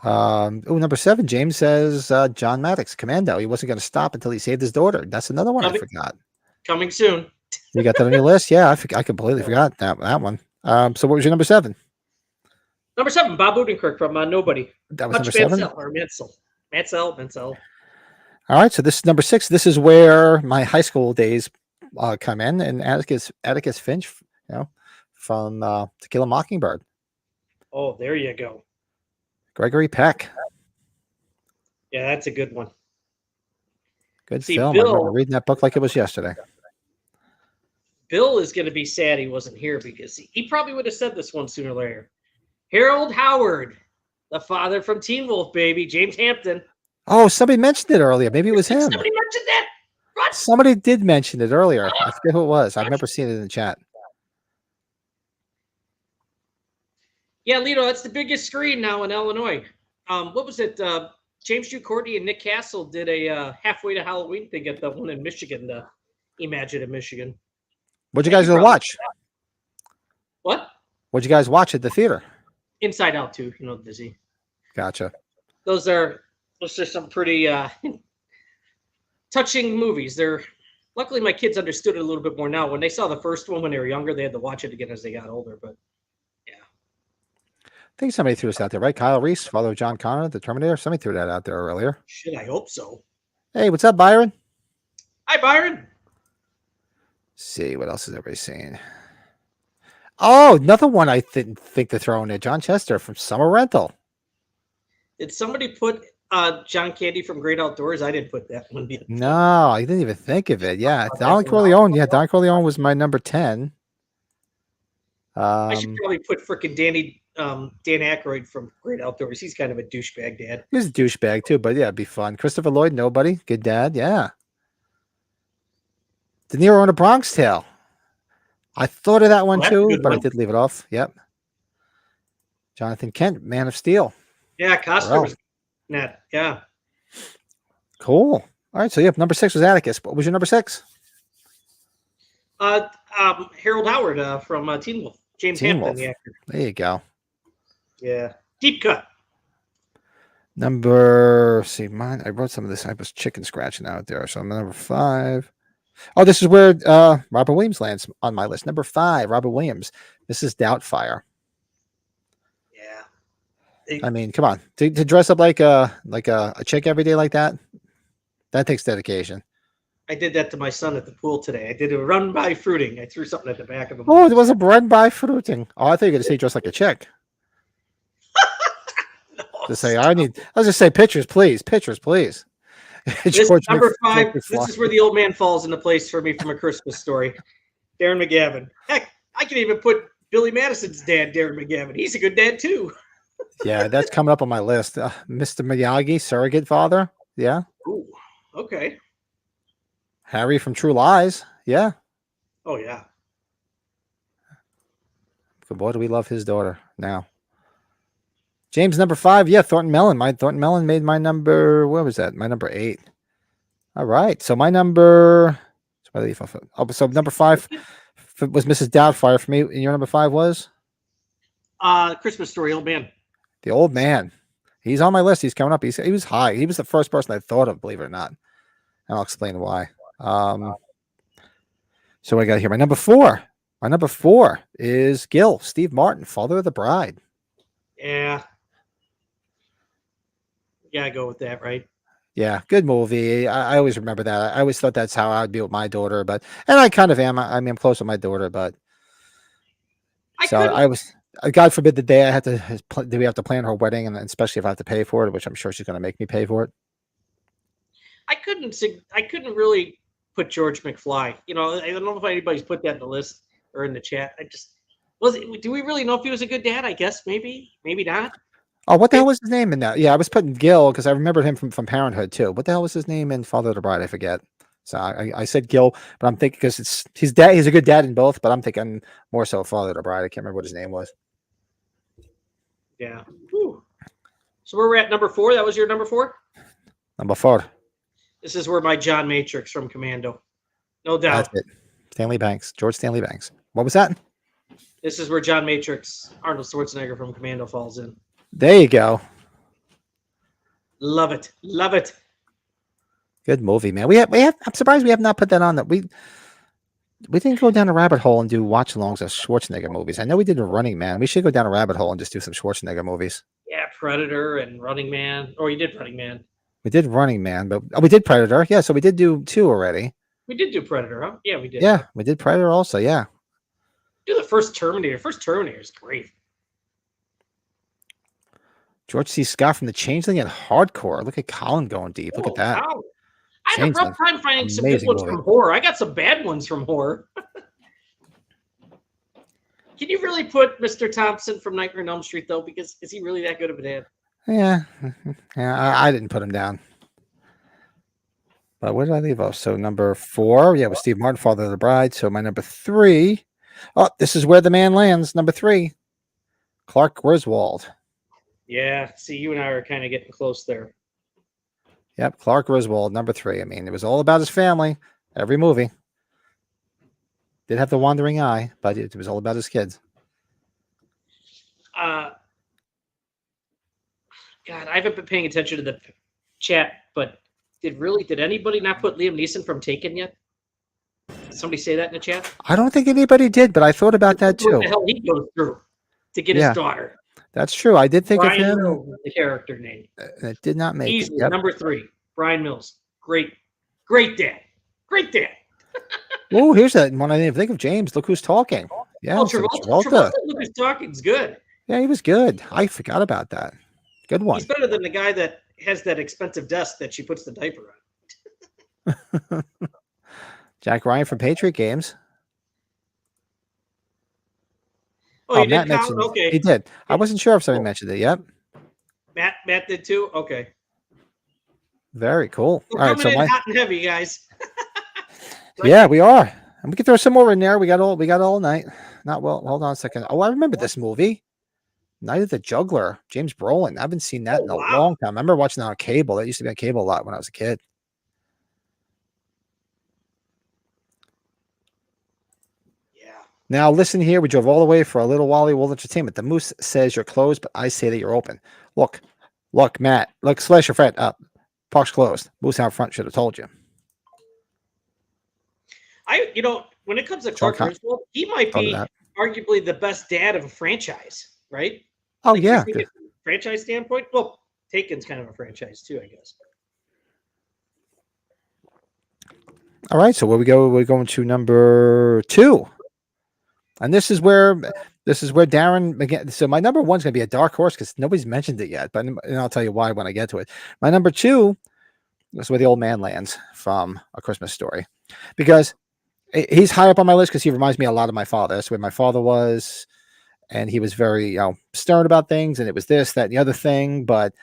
Speaker 1: Number 7, James says John Maddox, Commando. He wasn't going to stop until he saved his daughter. That's another one I forgot.
Speaker 3: Coming soon.
Speaker 1: You got that on your list? Yeah, I completely forgot that one. So what was your number 7?
Speaker 3: Number 7, Bob Odenkirk from Nobody.
Speaker 1: That was
Speaker 3: Hutch
Speaker 1: number 7?
Speaker 3: Mansell, or Mansell.
Speaker 1: All right, so this is number 6. This is where my high school days come in, and Atticus Finch, from To Kill a Mockingbird.
Speaker 3: Oh, there you go.
Speaker 1: Gregory Peck.
Speaker 3: Yeah, that's a good one.
Speaker 1: Good
Speaker 3: See,
Speaker 1: film. I remember reading that book like it was yesterday.
Speaker 3: Bill is going to be sad he wasn't here because he probably would have said this one sooner or later. Harold Howard, the father from Teen Wolf, baby, James Hampton.
Speaker 1: Oh, somebody mentioned it earlier. Maybe it was him.
Speaker 3: Somebody mentioned that. What?
Speaker 1: Somebody did mention it earlier. I forget who it was. I remember seeing it in the chat.
Speaker 3: Yeah, Lito, that's the biggest screen now in Illinois. What was it? James Drew Courtney and Nick Castle did a halfway to Halloween thing at the one in Michigan, the Imagine in Michigan.
Speaker 1: What'd you guys go watch?
Speaker 3: What?
Speaker 1: What'd you guys watch at the theater?
Speaker 3: Inside Out 2, Dizzy.
Speaker 1: Gotcha.
Speaker 3: Those are some pretty touching movies. Luckily my kids understood it a little bit more now. When they saw the first one when they were younger, they had to watch it again as they got older. But yeah.
Speaker 1: I think somebody threw this out there, right? Kyle Reese, father of John Connor, the Terminator. Somebody threw that out there earlier.
Speaker 3: Shit, I hope so.
Speaker 1: Hey, what's up, Byron?
Speaker 3: Hi, Byron.
Speaker 1: See, what else is everybody saying? Oh, another one I didn't think to throw in there. John Chester from Summer Rental.
Speaker 3: Did somebody put John Candy from Great Outdoors? I didn't put that one.
Speaker 1: No, I didn't even think of it. Yeah, Don Corleone. Yeah, Don Corleone was my number 10.
Speaker 3: I should probably put freaking Dan Aykroyd from Great Outdoors. He's kind of a douchebag dad.
Speaker 1: He's a douchebag too, but yeah, it'd be fun. Christopher Lloyd, Nobody. Good dad. Yeah. De Niro on A Bronx Tale. I thought of that one too, but I did leave it off. Yep. Jonathan Kent, Man of Steel.
Speaker 3: Yeah, Costner was net. Yeah.
Speaker 1: Cool. All right. So, yep, number 6 was Atticus. What was your number 6?
Speaker 3: Harold Howard from Teen Wolf. James Hampton, the actor.
Speaker 1: There you go.
Speaker 3: Yeah. Deep cut.
Speaker 1: Mine. I wrote some of this. I was chicken scratching out there. So, I'm number 5. Oh, this is where Robert Williams lands on my list. Number 5, Robert Williams. This is Doubtfire.
Speaker 3: Yeah.
Speaker 1: I mean, come on. To dress up like a chick every day like that takes dedication.
Speaker 3: I did that to my son at the pool today. I did a run by fruiting. I threw something at the back of him.
Speaker 1: Oh, it was a run by fruiting. Oh, I thought you were going to say dress like a chick.
Speaker 3: No,
Speaker 1: Just say, I'll just say pictures, please. Pictures, please.
Speaker 3: This number 5, this is where the old man falls into place for me from A Christmas Story. Darren McGavin. Heck, I can even put Billy Madison's dad, Darren McGavin. He's a good dad, too.
Speaker 1: Yeah, that's coming up on my list. Mr. Miyagi, surrogate father. Yeah.
Speaker 3: Ooh, okay.
Speaker 1: Harry from True Lies. Yeah.
Speaker 3: Oh, yeah.
Speaker 1: Good boy, do we love his daughter now. James, number 5. Yeah, Thornton Mellon. Thornton Mellon made my number. What was that? My number 8. All right. So my number. So number 5 was Mrs. Doubtfire for me. And your number 5 was?
Speaker 3: Christmas Story, old man.
Speaker 1: The old man. He's on my list. He's coming up. He was high. He was the first person I thought of, believe it or not. And I'll explain why. So what I got here? My number 4. My number 4 is Gil, Steve Martin, Father of the Bride.
Speaker 3: Yeah. You gotta go with that, right?
Speaker 1: Yeah, good movie. I always remember that. I always thought that's how I'd be with my daughter, and I kind of am. I mean, I'm close with my daughter, but I God forbid the day I had to, do we have to plan her wedding, and especially if I have to pay for it, which I'm sure she's going to make me pay for it.
Speaker 3: I couldn't really put George McFly. I don't know if anybody's put that in the list or in the chat. Do we really know if he was a good dad? I guess maybe not.
Speaker 1: Oh, what the hell was his name in that? Yeah, I was putting Gil because I remembered him from Parenthood too. What the hell was his name in Father of the Bride? I forget. So I said Gil, but I'm thinking because he's a good dad in both, but I'm thinking more so Father of the Bride. I can't remember what his name was.
Speaker 3: Yeah. Whew. So we're at number 4. That was your number 4?
Speaker 1: Number 4.
Speaker 3: This is where my John Matrix from Commando. No doubt.
Speaker 1: That's it. Stanley Banks. George Stanley Banks. What was that?
Speaker 3: This is where John Matrix, Arnold Schwarzenegger from Commando falls in.
Speaker 1: There you go.
Speaker 3: Love it. Love it.
Speaker 1: Good movie, man. We have. I'm surprised we have not put that on. That we didn't go down a rabbit hole and do watch-alongs of Schwarzenegger movies. I know we did a Running Man. We should go down a rabbit hole and just do some Schwarzenegger movies.
Speaker 3: Yeah, Predator and Running Man. Oh, you did Running Man.
Speaker 1: We did Running Man, but we did Predator. Yeah, so we did do 2 already.
Speaker 3: We did do Predator, huh? Yeah, we did.
Speaker 1: Yeah, we did Predator also. Yeah.
Speaker 3: Do the first Terminator. First Terminator is great.
Speaker 1: George C. Scott from The Changeling and Hardcore. Look at Colin going deep. Look at that.
Speaker 3: Wow. I had a rough time finding some good
Speaker 1: Amazing
Speaker 3: ones
Speaker 1: movie.
Speaker 3: from horror. I got some bad ones from horror. Can you really put Mr. Thompson from Nightmare on Elm Street, though? Because is he really that good of a dad?
Speaker 1: Yeah. Yeah, I didn't put him down. But where did I leave off? So number 4, yeah, with Steve Martin, Father of the Bride. So my number 3. Oh, this is where the man lands. Number 3, Clark Griswold.
Speaker 3: Yeah, see, you and I are kind of getting close there.
Speaker 1: Yep, Clark Griswold, number 3. I mean, it was all about his family. Every movie. Did have the wandering eye, but it was all about his kids.
Speaker 3: God, I haven't been paying attention to the chat, but did anybody not put Liam Neeson from Taken yet? Did somebody say that in the chat?
Speaker 1: I don't think anybody did, but I thought about that too.
Speaker 3: What the hell he goes through to get his daughter.
Speaker 1: That's true. I did think
Speaker 3: Brian
Speaker 1: of him.
Speaker 3: Mills is the character name.
Speaker 1: It did not make
Speaker 3: Easily,
Speaker 1: it. Yep.
Speaker 3: number 3, Brian Mills. Great dad. Great dad.
Speaker 1: Oh, here's that one I didn't even think of. James, look who's talking. Yeah,
Speaker 3: Travolta. Look who's talking's good.
Speaker 1: Yeah, he was good. I forgot about that. Good one.
Speaker 3: He's better than the guy that has that expensive desk that she puts the diaper on.
Speaker 1: Jack Ryan from Patriot Games.
Speaker 3: Oh, you
Speaker 1: Matt
Speaker 3: did count?
Speaker 1: mentioned.
Speaker 3: Okay.
Speaker 1: He did. I wasn't sure if somebody mentioned it. Yep.
Speaker 3: Matt did too? Okay.
Speaker 1: Very cool.
Speaker 3: We're
Speaker 1: All right,
Speaker 3: coming
Speaker 1: so
Speaker 3: in hot and heavy, guys.
Speaker 1: yeah, we are. And we can throw some more in there. We got all night. Not well. Hold on a second. Oh, I remember this movie. Night of the Juggler. James Brolin. I haven't seen that in a long time. I remember watching that on cable. That used to be on cable a lot when I was a kid.
Speaker 3: Yeah.
Speaker 1: Now listen here. We drove all the way for a little Wally World Entertainment. The Moose says you're closed, but I say that you're open. Look, Matt. Look, slash your friend up. Park's closed. Moose out front should have told you.
Speaker 3: When it comes to Clark Griswold, he might be arguably the best dad of a franchise, right?
Speaker 1: Oh, yeah.
Speaker 3: From a franchise standpoint, well, Taken's kind of a franchise too, I guess.
Speaker 1: All right, so where we go? We're going to number 2, and this is where Darren again. So my number 1's going to be a dark horse because nobody's mentioned it yet, but I'll tell you why when I get to it. My number 2 is where the old man lands from A Christmas Story, because he's high up on my list because he reminds me a lot of my father. That's where my father was, and he was very stern about things, and it was this, that, and the other thing. But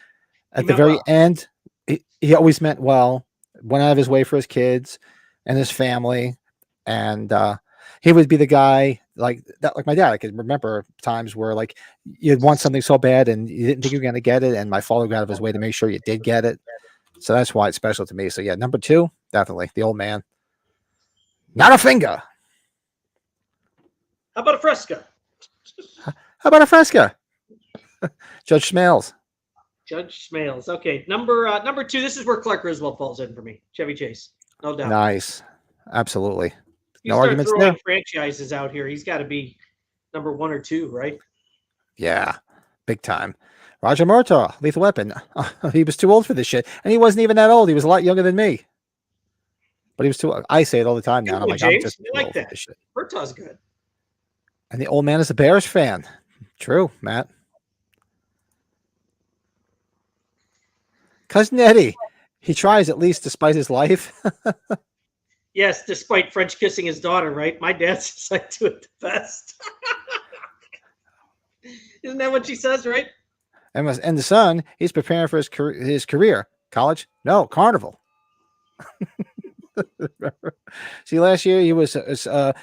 Speaker 1: at the very end, he always meant well, went out of his way for his kids and his family, and he would be the guy like that, like my dad. I could remember times where like you'd want something so bad and you didn't think you were going to get it, and my father got out of his way to make sure you did get it. So that's why it's special to me. So yeah, number 2, definitely the old man. Not a finger.
Speaker 3: How about a Fresca?
Speaker 1: How about a Fresca? Judge Smales.
Speaker 3: Judge Smales. Okay, number 2. This is where Clark Griswold falls in for me. Chevy Chase, no doubt.
Speaker 1: Nice, absolutely.
Speaker 3: No arguments there. Franchises out here. He's got to be number 1 or 2, right?
Speaker 1: Yeah, big time. Roger Murtaugh, Lethal Weapon. He was too old for this shit, and he wasn't even that old. He was a lot younger than me. But he was too. I say it all the time now. I'm like, I'm just
Speaker 3: like that. Murtaugh's good.
Speaker 1: And the old man is a Bears fan. True, Matt. Cousin Eddie. He tries at least despite his life.
Speaker 3: Yes, despite French kissing his daughter, right? My dad says I do it the best. Isn't that what she says, right?
Speaker 1: And the son, he's preparing for his career. College? No, carnival. See, last year he was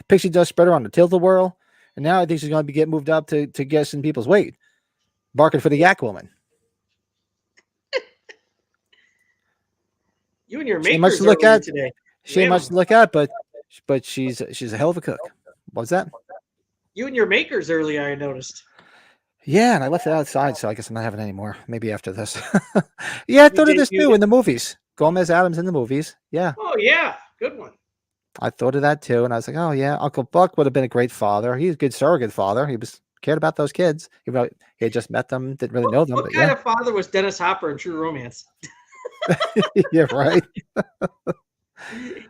Speaker 1: pixie dust spreader on the tilt-a-whirl, and now I think he's going to get moved up to guessing people's weight, barking for the yak woman.
Speaker 3: You and your
Speaker 1: She ain't much
Speaker 3: makers
Speaker 1: to look
Speaker 3: earlier
Speaker 1: at
Speaker 3: today.
Speaker 1: She ain't much to look at, but she's a hell of a cook. What's that?
Speaker 3: You and your makers earlier, I noticed.
Speaker 1: Yeah, and I left it outside, so I guess I'm not having any more. Maybe after this. Yeah, I thought of this too in the movies. Gomez Adams in the movies. Yeah,
Speaker 3: Oh yeah, good one.
Speaker 1: I thought of that too, and I was like, oh yeah, Uncle Buck would have been a great father. He's a good surrogate father. He was cared about those kids. He had just met them, didn't really know them,
Speaker 3: What
Speaker 1: but
Speaker 3: kind
Speaker 1: yeah,
Speaker 3: of father was Dennis Hopper in True Romance?
Speaker 1: yeah, right.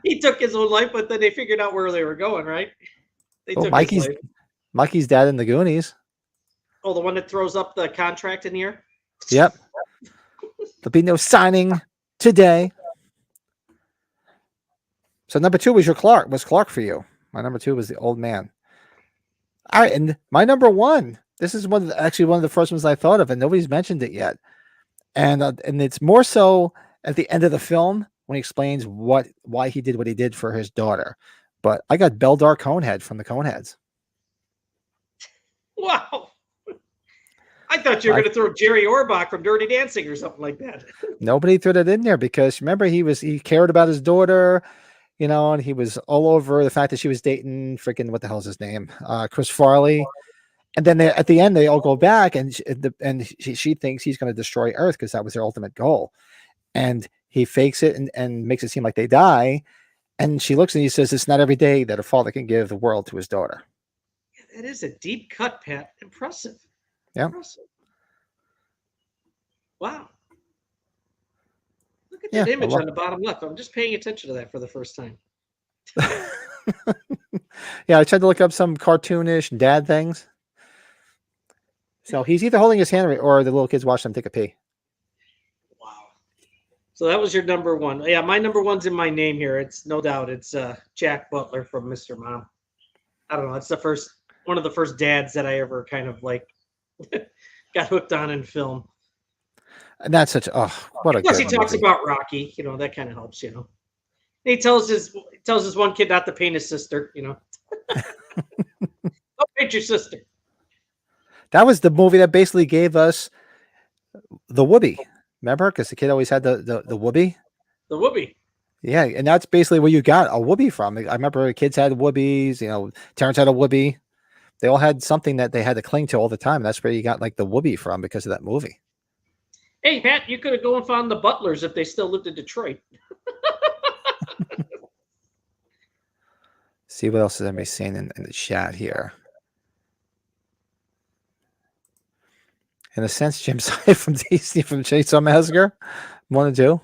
Speaker 3: He took his own life, but then they figured out where they were going, right? They
Speaker 1: Oh,
Speaker 3: took his life.
Speaker 1: Mikey's dad in the Goonies.
Speaker 3: Oh, the one that throws up the contract in the air?
Speaker 1: Yep. There'll be no signing today. So number 2 was Clark for you. My number 2 was the old man. All right, and my number 1. This is one of the first ones I thought of, and nobody's mentioned it yet. And it's more so at the end of the film when he explains why he did what he did for his daughter. But I got Beldar Conehead from the Coneheads.
Speaker 3: Wow. I thought you were going to throw Jerry Orbach from Dirty Dancing or something like that.
Speaker 1: Nobody threw that in there because remember he cared about his daughter, and he was all over the fact that she was dating freaking what the hell's his name, Chris Farley. And then at the end they all go back and she thinks he's going to destroy Earth because that was their ultimate goal. And he fakes it and makes it seem like they die. And she looks and he says, it's not every day that a father can give the world to his daughter.
Speaker 3: That is a deep cut, Pat. Impressive.
Speaker 1: Yeah.
Speaker 3: Impressive. Wow. Look at that image on the bottom left. I'm just paying attention to that for the first time.
Speaker 1: Yeah, I tried to look up some cartoonish dad things. So he's either holding his hand or the little kids watch them take a pee.
Speaker 3: Wow. So that was your number 1. Yeah, my number 1's in my name here. It's no doubt. It's Jack Butler from Mr. Mom. I don't know. It's one of the first dads that I ever kind of like got hooked on in film.
Speaker 1: And that's what a
Speaker 3: Plus
Speaker 1: good
Speaker 3: he talks
Speaker 1: movie.
Speaker 3: about Rocky, that kind of helps, He tells his one kid not to paint his sister, Don't paint your sister.
Speaker 1: That was the movie that basically gave us the whoopee. Remember? Because the kid always had the whoopee.
Speaker 3: The whoopee.
Speaker 1: Yeah, and that's basically where you got a whoopee from. I remember the kids had whoopies, Terrence had a whoopee. They all had something that they had to cling to all the time. And that's where you got like the whoopee from because of that movie.
Speaker 3: Hey, Pat, you could have gone and found the Butlers if they still lived in Detroit.
Speaker 1: See what else is everybody saying in the chat here. In a sense, Jim Sy from DC from Chainsaw Massacre. 1 and 2.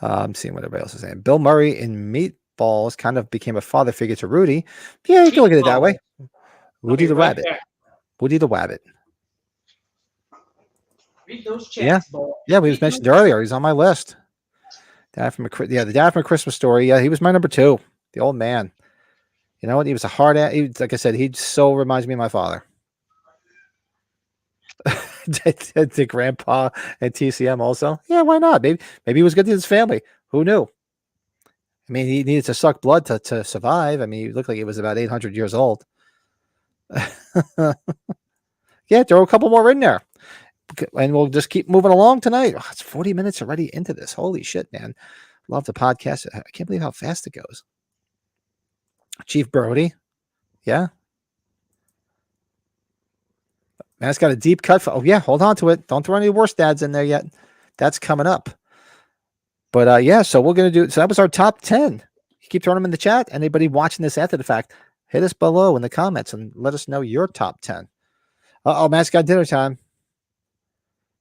Speaker 1: I'm seeing what everybody else is saying. Bill Murray in Meatballs kind of became a father figure to Rudy. Yeah, you can look at it that way. Rudy the Rabbit. Woody the Wabbit.
Speaker 3: Read those chats, boy.
Speaker 1: Yeah, we was mentioned earlier. He's on my list. The Dad from A Christmas Story. Yeah, he was my number 2. The old man. You know what? He was a hard ass. Like I said, he so reminds me of my father. To Grandpa and TCM also. Yeah, why not? Maybe he was good to his family. Who knew? I mean, he needed to suck blood to survive. I mean, he looked like he was about 800 years old. Yeah, throw a couple more in there. And we'll just keep moving along tonight. Oh, it's 40 minutes already into this. Holy shit, man. Love the podcast. I can't believe how fast it goes. Chief Brody. Yeah. Man, it's got a deep cut. Oh, yeah. Hold on to it. Don't throw any worse dads in there yet. That's coming up. But yeah, so we're going to do. So that was our top 10. You keep throwing them in the chat. Anybody watching this after the fact, hit us below in the comments and let us know your top 10. Uh-oh, man, it's got dinner time.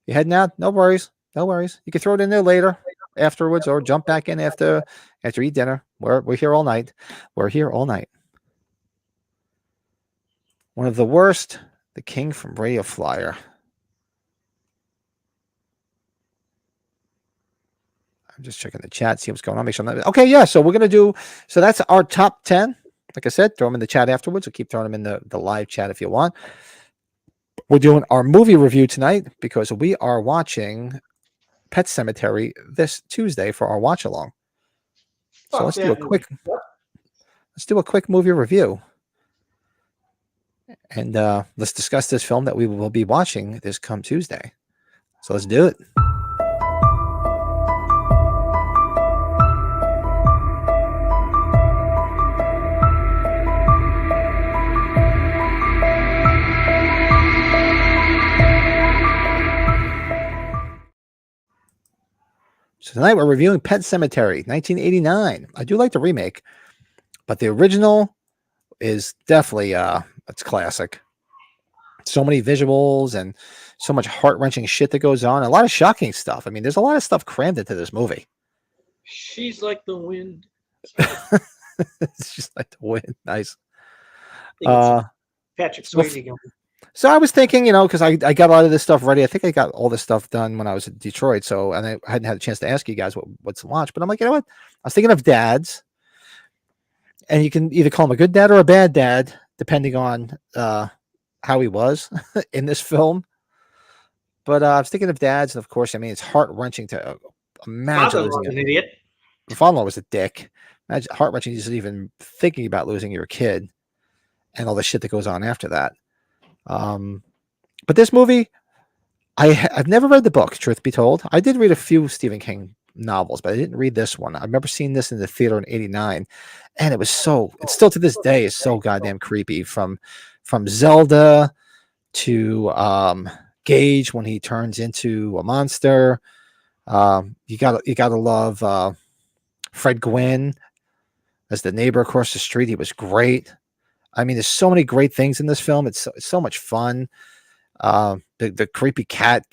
Speaker 1: You heading out? No worries. No worries. You can throw it in there later, afterwards, or jump back in after you eat dinner. We're here all night. We're here all night. One of the worst, The King from Radio Flyer. I'm just checking the chat, see what's going on. Make sure I'm not, okay, yeah. So we're gonna do. So that's our top 10. Like I said, throw them in the chat afterwards. Or keep throwing them in the live chat if you want. We're doing our movie review tonight because we are watching Pet Sematary this Tuesday for our watch along. So let's do a quick movie review, and let's discuss this film that we will be watching this come Tuesday. So let's do it. So tonight we're reviewing Pet Sematary, 1989. I do like the remake, but the original is definitely it's classic. So many visuals and so much heart-wrenching shit that goes on. A lot of shocking stuff. I mean, there's a lot of stuff crammed into this movie.
Speaker 3: She's like the wind.
Speaker 1: It's just like the wind. Nice.
Speaker 3: Patrick Swayze going.
Speaker 1: So I was thinking, because I got a lot of this stuff ready. I think I got all this stuff done when I was in Detroit. So, and I hadn't had a chance to ask you guys what's to watch. But I'm like, you know what? I was thinking of dads. And you can either call him a good dad or a bad dad, depending on how he was in this film. But I was thinking of dads. And of course, I mean, it's heart-wrenching to imagine losing
Speaker 3: an idiot.
Speaker 1: My father-in-law was a dick. Imagine heart-wrenching just even thinking about losing your kid and all the shit that goes on after that. But this movie, I've never read the book, truth be told. I did read a few Stephen King novels, but I didn't read this one. I remember seeing this in the theater in '89, and it's still to this day is so goddamn creepy. From Zelda to Gage when he turns into a monster. You gotta love Fred Gwynn as the neighbor across the street. He was great. I mean, there's so many great things in this film. It's so much fun. The creepy cat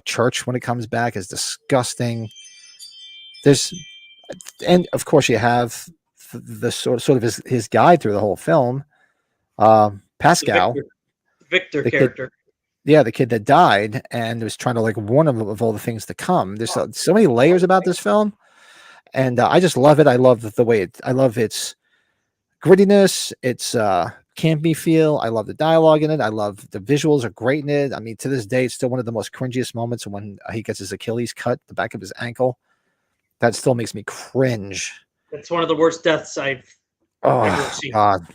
Speaker 1: church when it comes back is disgusting. And of course you have the sort of his guide through the whole film. Pascal,
Speaker 3: Victor character.
Speaker 1: The kid that died and was trying to warn him of all the things to come. There's so many layers about this film, and I just love it. I love the way I love its grittiness, its campy feel. I love the dialogue in it. I love the visuals are great in it. I mean, to this day, it's still one of the most cringiest moments when he gets his Achilles cut, the back of his ankle. That still makes me cringe.
Speaker 3: That's one of the worst deaths I've ever seen.
Speaker 1: God.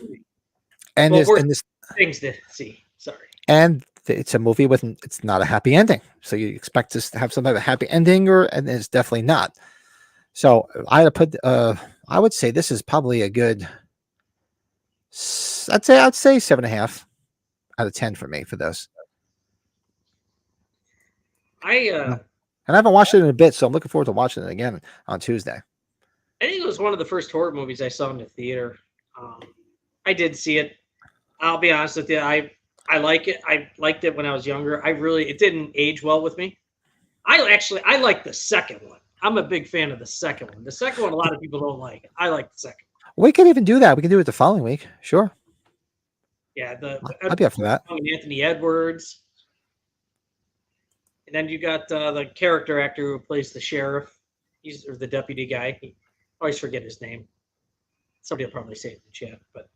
Speaker 1: And this
Speaker 3: things to see. Sorry.
Speaker 1: And it's a movie it's not a happy ending. So you expect this to have some type of happy ending, and it's definitely not. So I would say this is probably a good. I'd say 7.5 out of 10 for me for this. And I haven't watched it in a bit, so I'm looking forward to watching it again on Tuesday.
Speaker 3: I think it was one of the first horror movies I saw in the theater. I did see it. I'll be honest with you. I like it. I liked it when I was younger. It didn't age well with me. I like the second one. I'm a big fan of the second one. The second one, a lot of people don't like. I like the second one.
Speaker 1: We can even do that. We can do it the following week. Sure.
Speaker 3: Yeah.
Speaker 1: I'd be up for that.
Speaker 3: Anthony Edwards. And then you got the character actor who plays the sheriff. Or the deputy guy. I always forget his name. Somebody will probably say it in the chat. But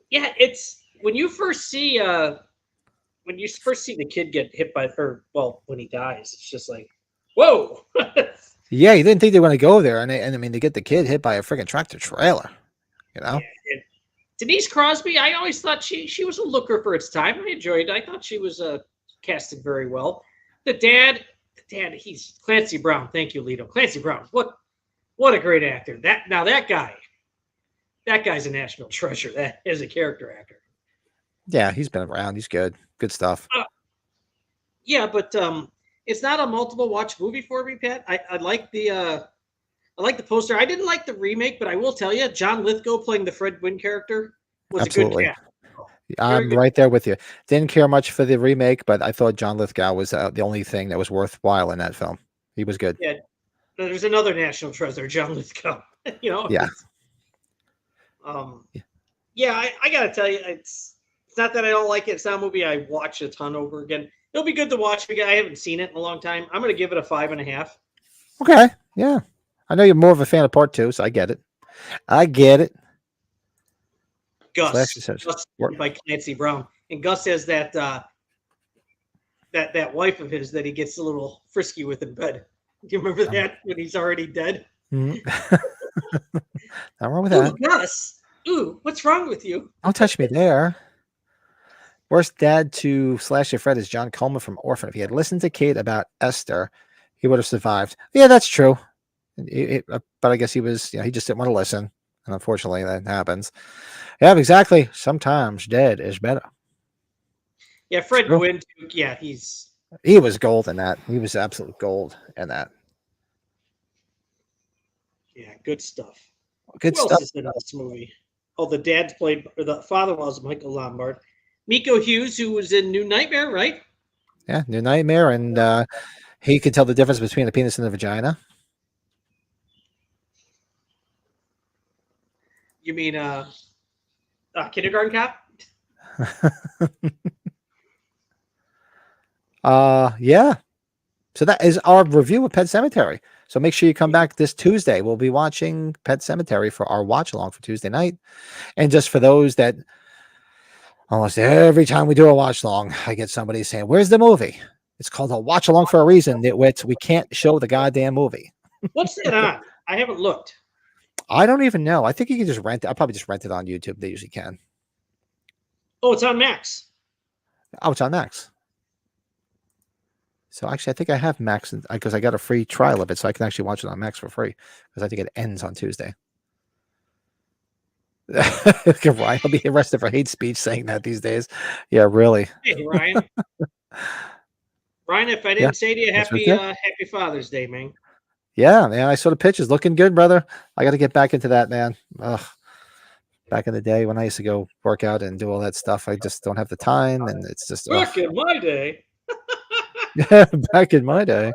Speaker 3: it's when you first see the kid get hit by when he dies, it's just like, whoa.
Speaker 1: Yeah, you didn't think they were going to go there, and I mean, they get the kid hit by a freaking tractor trailer, Yeah,
Speaker 3: Denise Crosby, I always thought she was a looker for its time. I enjoyed it. I thought she was casted very well. The dad, he's Clancy Brown. Thank you, Lito. Clancy Brown. What a great actor. That guy's a national treasure. That is a character actor.
Speaker 1: Yeah, he's been around. He's good. Good stuff.
Speaker 3: Yeah, but it's not a multiple watch movie for me, Pat. I like the poster. I didn't like the remake, but I will tell you, John Lithgow playing the Fred Gwynn character was
Speaker 1: Absolutely.
Speaker 3: a good cast.
Speaker 1: I'm right there with you. Didn't care much for the remake, but I thought John Lithgow was the only thing that was worthwhile in that film. He was good.
Speaker 3: Yeah, there's another national treasure, John Lithgow.
Speaker 1: Yeah.
Speaker 3: Yeah, I gotta tell you, it's not that I don't like it. It's not a movie I watch a ton over again. It'll be good to watch again. I haven't seen it in a long time. I'm gonna give it a 5.5.
Speaker 1: Okay. Yeah. I know you're more of a fan of part 2, so I get it. I get it. Slash says,
Speaker 3: Gus
Speaker 1: work.
Speaker 3: by Clancy Brown, and Gus has that that wife of his that he gets a little frisky with in bed. Do you remember that when he's already dead?
Speaker 1: Mhm. Not wrong with
Speaker 3: Ooh,
Speaker 1: that.
Speaker 3: Gus. Ooh, what's wrong with you?
Speaker 1: Don't touch me there. Worst dad to Slasher Fred is John Coleman from Orphan. If he had listened to Kate about Esther, he would have survived. Yeah, that's true. But I guess he was, he just didn't want to listen. And unfortunately, that happens. Yeah, exactly. Sometimes dead is better.
Speaker 3: Yeah, Fred
Speaker 1: True.
Speaker 3: Gwynn. Yeah,
Speaker 1: He was gold in that. He was absolute gold in that.
Speaker 3: yeah, good stuff.
Speaker 1: Good
Speaker 3: Who else
Speaker 1: stuff.
Speaker 3: is in this movie? Oh, the dad's played, or the father was Michael Lombard. Miko Hughes, who was in New Nightmare, right?
Speaker 1: Yeah, New Nightmare. And he could tell the difference between the penis and the vagina.
Speaker 3: You mean Kindergarten Cop?
Speaker 1: Yeah. So that is our review of Pet Sematary. So make sure you come back this Tuesday. We'll be watching Pet Sematary for our watch along for Tuesday night. And just for those that almost every time we do a watch along, I get somebody saying, "Where's the movie?" It's called a watch along for a reason. Nitwits. We can't show the goddamn movie.
Speaker 3: What's that on? I haven't looked.
Speaker 1: I don't even know. I think you can just rent it. I'll probably just rent it on YouTube. They usually can.
Speaker 3: Oh, it's on Max.
Speaker 1: Oh, it's on Max. So actually, I think I have Max because I got a free trial of it, so I can actually watch it on Max for free because I think it ends on Tuesday. Ryan will be arrested for hate speech saying that these days. Yeah, really.
Speaker 3: Hey, Ryan. Ryan, if I didn't say to you,
Speaker 1: that's
Speaker 3: happy
Speaker 1: right
Speaker 3: Happy Father's Day, man.
Speaker 1: Yeah, man. I saw the pictures. Looking good, brother. I got to get back into that, man. Ugh. Back in the day when I used to go work out and do all that stuff, I just don't have the time, and it's just
Speaker 3: Back in my day.
Speaker 1: yeah, back in my day.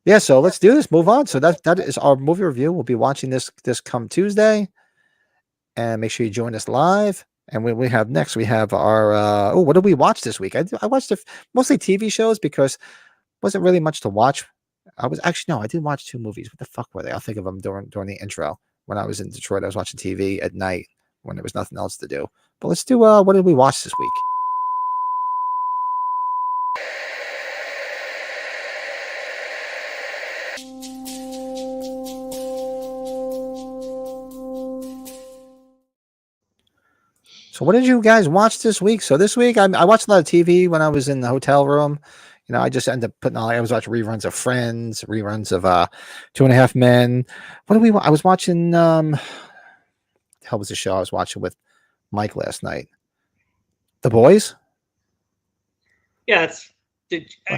Speaker 1: Yeah, so let's do this. Move on. So that is our movie review. We'll be watching this come Tuesday, and make sure you join us live. And we have next, we have our what did we watch this week? I watched mostly TV shows because wasn't really much to watch. I was actually no, I did watch 2 movies. What the fuck were they? I'll think of them during the intro. When I was in Detroit, I was watching TV at night when there was nothing else to do. But let's do what did we watch this week? So what did you guys watch this week? So this week I watched a lot of TV when I was in the hotel room. I just ended up putting on. I was watching reruns of Friends, reruns of 2.5 Men. What did we? I was watching. The hell was the show I was watching with Mike last night? The Boys.
Speaker 3: Yeah,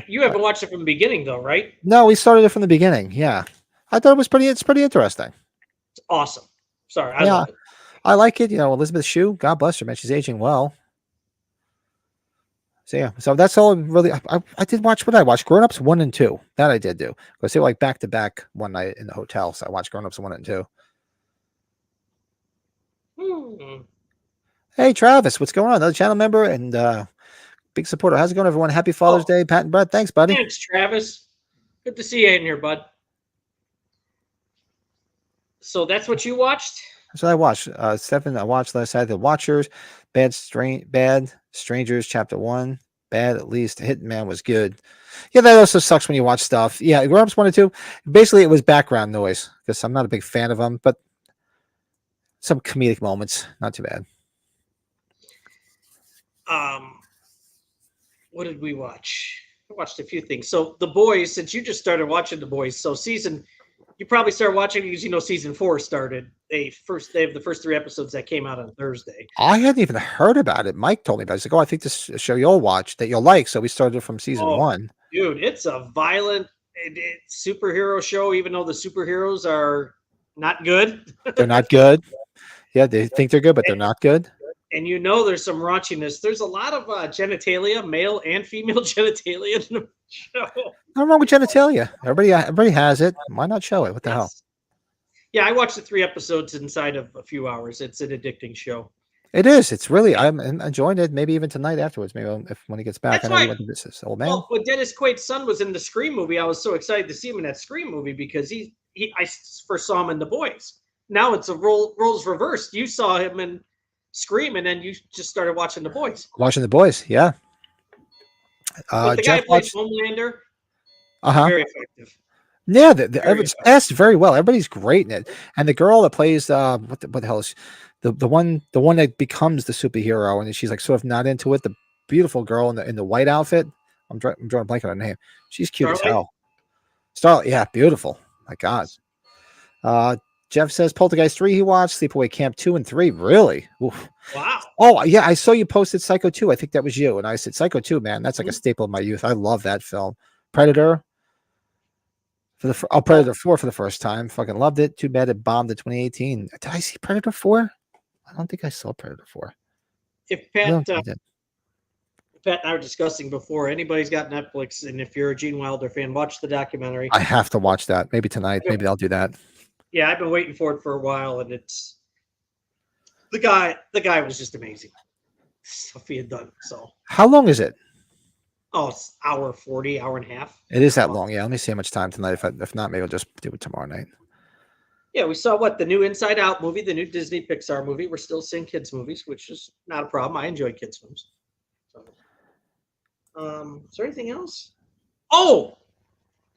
Speaker 3: you haven't watched it from the beginning though, right?
Speaker 1: No, we started it from the beginning. Yeah, I thought it was pretty. It's pretty interesting.
Speaker 3: It's awesome. Sorry, I love it.
Speaker 1: I like it. Elizabeth Shue, God bless her, man. She's aging well. So yeah, so that's all really. I did watch what I watched. Grown Ups 1 and 2. That I did do because they were like back to back one night in the hotel. So I watched Grown Ups 1 and 2. Hey Travis, what's going on? Another channel member and big supporter. How's it going, everyone? Happy Father's Day, Pat and Brett. Thanks, buddy.
Speaker 3: Thanks, Travis. Good to see you in here, bud. So that's what you watched?
Speaker 1: That's what I watched. 7. I watched last night. The Watchers, Bad Strangers, Chapter 1. Bad at least. Hitman was good. Yeah, that also sucks when you watch stuff. Yeah, Grown Ups 1 and 2. Basically, it was background noise because I'm not a big fan of them, but some comedic moments, not too bad.
Speaker 3: What did we watch? I watched a few things. So The Boys, since you just started watching The Boys, so you probably started watching because season 4 started. They have the first 3 episodes that came out on Thursday.
Speaker 1: I hadn't even heard about it. Mike told me about it. He's like, "Oh, I think this show you'll watch that you'll like." So we started from season 1.
Speaker 3: Dude, it's a violent superhero show, even though the superheroes are not good.
Speaker 1: They're not good. Yeah, they think they're good, but they're not good.
Speaker 3: And there's some raunchiness. There's a lot of genitalia, male and female genitalia in the show.
Speaker 1: Nothing wrong with genitalia. Everybody has it. Why not show it? What the hell?
Speaker 3: Yeah, I watched the 3 episodes inside of a few hours. It's an addicting show.
Speaker 1: It is. It's really. I'm enjoying it. Maybe even tonight afterwards. Maybe if when he gets back.
Speaker 3: That's
Speaker 1: I know he
Speaker 3: why.
Speaker 1: went to this old man.
Speaker 3: Well, when Dennis Quaid's son was in the Scream movie, I was so excited to see him in that Scream movie because I first saw him in The Boys. Now it's a roles reversed. You saw him in Scream, and then you just started watching The Boys.
Speaker 1: Watching the boys. Yeah.
Speaker 3: But the guy
Speaker 1: Jeff
Speaker 3: who played
Speaker 1: watched.
Speaker 3: Homelander,
Speaker 1: Uh-huh.
Speaker 3: very effective.
Speaker 1: Yeah,
Speaker 3: Very
Speaker 1: it's cast very well. Everybody's great in it, and the girl that plays what the hell is the one that becomes the superhero, and she's like sort of not into it. The beautiful girl in the white outfit. I'm drawing a blank on her name. She's cute as
Speaker 3: Starlight?
Speaker 1: hell. Starlight, yeah, beautiful. My God. Jeff says Poltergeist 3 he watched, Sleepaway Camp 2 and 3. Really? Oof.
Speaker 3: Wow.
Speaker 1: Oh yeah, I saw you posted Psycho 2. I think that was you, and I said Psycho 2, man. That's like a staple of my youth. I love that film. Predator. Predator 4 for the first time. Fucking loved it. Too bad it bombed in 2018. Did I see Predator 4? I don't think I saw Predator 4.
Speaker 3: If
Speaker 1: I
Speaker 3: Pat,
Speaker 1: don't think I did.
Speaker 3: Pat and I were discussing before, anybody's got Netflix, and if you're a Gene Wilder fan, watch the documentary.
Speaker 1: I have to watch that. Maybe tonight. Maybe I'll do that.
Speaker 3: Yeah, I've been waiting for it for a while, and it's the guy was just amazing. Stuff he had done. So
Speaker 1: How long is it?
Speaker 3: it's hour 40, hour and a half.
Speaker 1: It is that long. Yeah, let me see how much time tonight. If not, maybe I'll just do it tomorrow night.
Speaker 3: Yeah, we saw the new Inside Out movie, the new Disney Pixar movie. We're still seeing kids movies, which is not a problem. I enjoy kids films. So, is there anything else? Oh,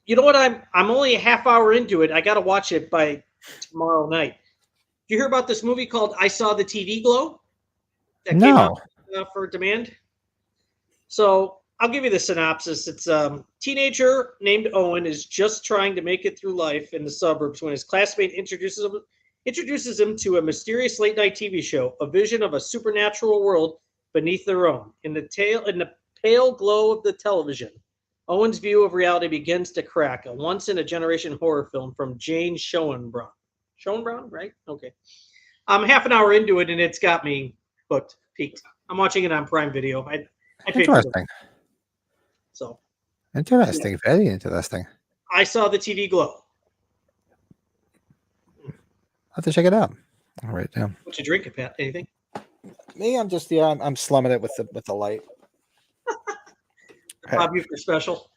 Speaker 3: you know what? I'm only a half hour into it. I got to watch it by tomorrow night. Did you hear about this movie called I Saw the TV Glow? That came out for demand. So I'll give you the synopsis. It's a teenager named Owen is just trying to make it through life in the suburbs when his classmate introduces him to a mysterious late night TV show, a vision of a supernatural world beneath their own. In the pale glow of the television, Owen's view of reality begins to crack. A once in a generation horror film from Jane Schoenbraun. Schoenbraun, right? Okay. I'm half an hour into it and it's got me hooked, peaked. I'm watching it on Prime Video. I paid for it.
Speaker 1: Interesting.
Speaker 3: So
Speaker 1: Interesting. Very interesting.
Speaker 3: I Saw the TV Glow.
Speaker 1: I'll have to check it out. All right, down.
Speaker 3: What you drinking, Pat? Anything?
Speaker 1: Me, I'm just I'm slumming it with the light.
Speaker 3: Bob Euchre special.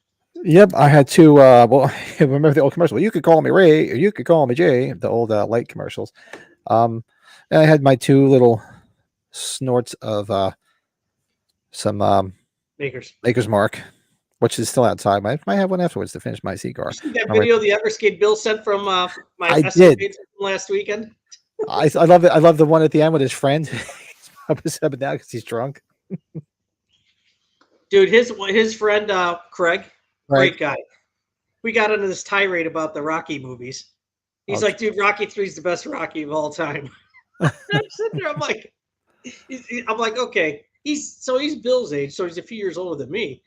Speaker 1: Yep, I had to. Well, remember the old commercial? Well, you could call me Ray, or you could call me Jay. The old light commercials. And I had my 2 little snorts of some Maker's Mark, which is still outside. I might have one afterwards to finish my cigar.
Speaker 3: You see that video the Everskate Bill sent from my
Speaker 1: did
Speaker 3: from last weekend?
Speaker 1: I love it. I love the one at the end with his friend. He's probably stepping down because he's drunk.
Speaker 3: Dude, his friend Craig, great guy. We got into this tirade about the Rocky movies. He's like, dude, Rocky 3 is the best Rocky of all time. I'm sitting there, I'm like, okay. He's Bill's age, so he's a few years older than me.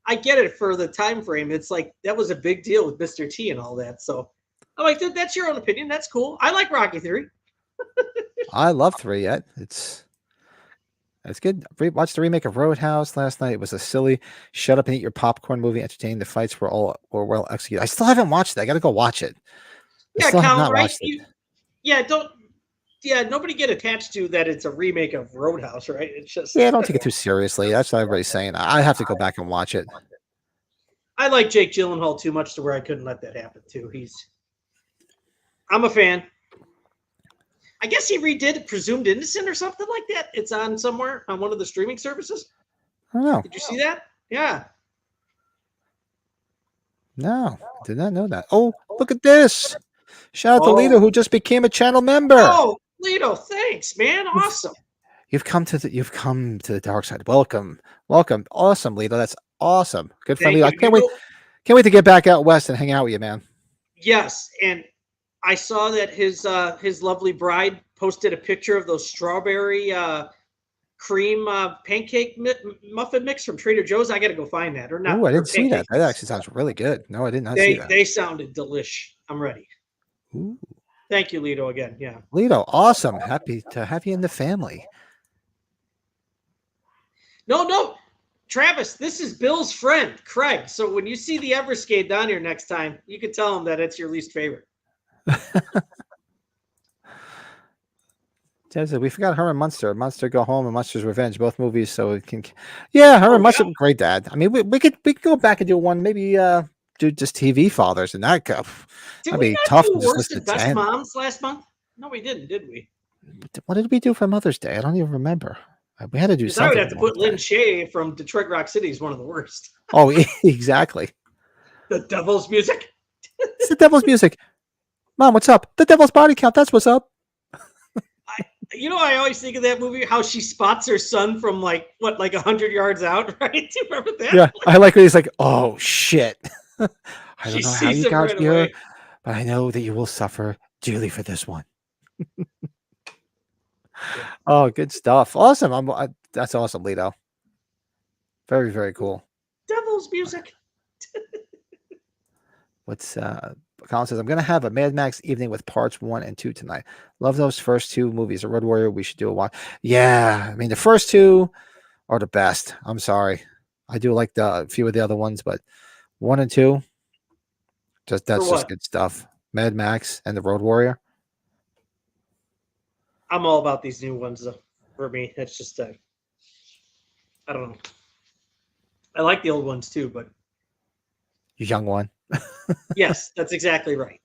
Speaker 3: I get it for the time frame. It's like that was a big deal with Mr. T and all that. So I'm like, dude, that's your own opinion. That's cool. I like Rocky 3.
Speaker 1: I love 3 yet. It's good. Watched the remake of Roadhouse last night. It was a silly shut up and eat your popcorn movie, entertaining. The fights were well executed. I still haven't watched it. I got to go watch it.
Speaker 3: Yeah, Colin, right? Nobody get attached to that it's a remake of Roadhouse, right? It's just
Speaker 1: don't take it too seriously. That's what everybody's saying. I have to go back and watch it.
Speaker 3: I like Jake Gyllenhaal too much to where I couldn't let that happen too. I'm a fan. I guess he redid Presumed Innocent or something like that. It's on somewhere on one of the streaming services.
Speaker 1: I don't know.
Speaker 3: Did you see that? Yeah.
Speaker 1: No, did not know that. Oh, look at this. Shout out to Lito, who just became a channel member.
Speaker 3: Oh, Lito, thanks, man. Awesome.
Speaker 1: You've come to the dark side. Welcome. Awesome, Lito. That's awesome. Good for me. I can't wait to get back out west and hang out with you, man.
Speaker 3: Yes, and I saw that his lovely bride posted a picture of those strawberry cream pancake muffin mix from Trader Joe's. I got to go find that. Or not?
Speaker 1: Oh, I didn't see that. That actually sounds really good. No, I did not see that.
Speaker 3: They sounded delish. I'm ready.
Speaker 1: Ooh.
Speaker 3: Thank you, Lito, again. Yeah.
Speaker 1: Lito, awesome. Happy to have you in the family.
Speaker 3: No. Travis, this is Bill's friend, Craig. So when you see the Everskate down here next time, you can tell him that it's your least favorite.
Speaker 1: Says that we forgot Herman Munster. Munster Go Home and Munster's Revenge, both movies. So it can, yeah, Herman Munster, great dad. I mean, we could go back and do one, maybe do just TV fathers and that go.
Speaker 3: Did
Speaker 1: That'd
Speaker 3: we
Speaker 1: be
Speaker 3: not
Speaker 1: tough
Speaker 3: do
Speaker 1: to just
Speaker 3: worst
Speaker 1: list
Speaker 3: and
Speaker 1: to
Speaker 3: best
Speaker 1: 10.
Speaker 3: moms last month? No, we didn't, did we?
Speaker 1: What did we do for Mother's Day? I don't even remember. We had to do
Speaker 3: Because I would
Speaker 1: something.
Speaker 3: have to put Lynn Shay from Detroit Rock City as one of the worst.
Speaker 1: Oh, exactly.
Speaker 3: The Devil's Music.
Speaker 1: It's the Devil's Music. Mom, what's up? The Devil's Body Count. That's what's up.
Speaker 3: I always think of that movie, how she spots her son from like 100 yards out, right? Do you remember that?
Speaker 1: Yeah, I like when he's like, "Oh shit, I don't know how
Speaker 3: sees
Speaker 1: you
Speaker 3: him
Speaker 1: got
Speaker 3: right
Speaker 1: here,
Speaker 3: away.
Speaker 1: but I know that you will suffer dearly for this one." Oh, good stuff. Awesome. That's awesome, Lito. Very, very cool.
Speaker 3: Devil's Music.
Speaker 1: Colin says, I'm going to have a Mad Max evening with parts 1 and 2 tonight. Love those first two movies. The Road Warrior, we should do a watch. Yeah, I mean, the first two are the best. I'm sorry. I do like a few of the other ones, but 1 and 2, that's just good stuff. Mad Max and the Road Warrior.
Speaker 3: I'm all about these new ones, though. For me, it's just I don't know. I like the old ones too, but
Speaker 1: You young one.
Speaker 3: yes, that's exactly right.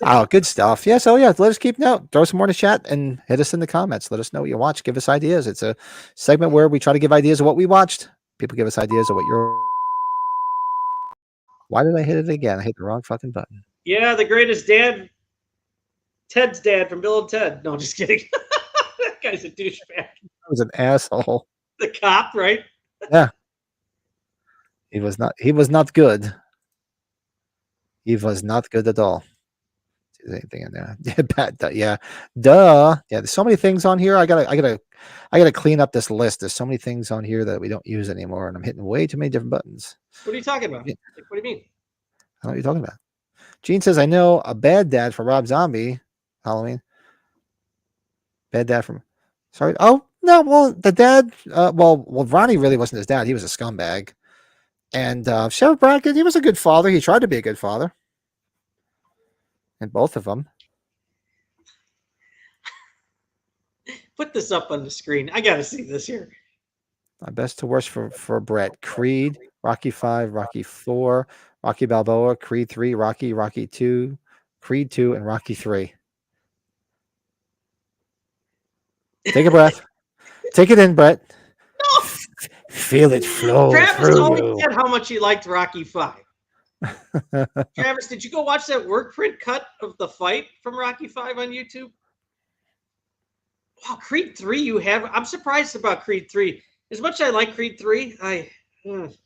Speaker 1: Oh, good stuff. Yeah, so let us keep note. Throw some more in the chat and hit us in the comments. Let us know what you watch. Give us ideas. It's a segment where we try to give ideas of what we watched. People give us ideas of what you're. Why did I hit it again? I hit the wrong fucking button.
Speaker 3: Yeah, the greatest dad, Ted's dad from Bill and Ted. No, just kidding. That guy's a douchebag.
Speaker 1: That was an asshole.
Speaker 3: The cop, right?
Speaker 1: Yeah. He was not good. He was not good at all. Is anything in there? Yeah, duh. Yeah, there's so many things on here. I gotta clean up this list. There's so many things on here that we don't use anymore, and I'm hitting way too many different buttons.
Speaker 3: What are you talking about?
Speaker 1: Yeah.
Speaker 3: What do you mean?
Speaker 1: I don't know what you're talking about. Gene says, I know a bad dad for Rob Zombie. Halloween. Bad dad from. Sorry. Oh no. Well, the dad. Well, Ronnie really wasn't his dad. He was a scumbag. And Sheriff Brackett, he was a good father. He tried to be a good father. And both of them.
Speaker 3: Put this up on the screen. I gotta see this here.
Speaker 1: Best to worst for Brett. Creed, Rocky 5, Rocky 4, Rocky Balboa, Creed 3, Rocky 2, Creed 2, and Rocky 3. Take a breath. Take it in, Brett.
Speaker 3: No.
Speaker 1: Feel it flow.
Speaker 3: Travis only said how much he liked Rocky 5. Travis, did you go watch that work print cut of the fight from Rocky 5 on YouTube? Wow, Creed 3 you have. I'm surprised about Creed 3. As much as I like Creed 3, it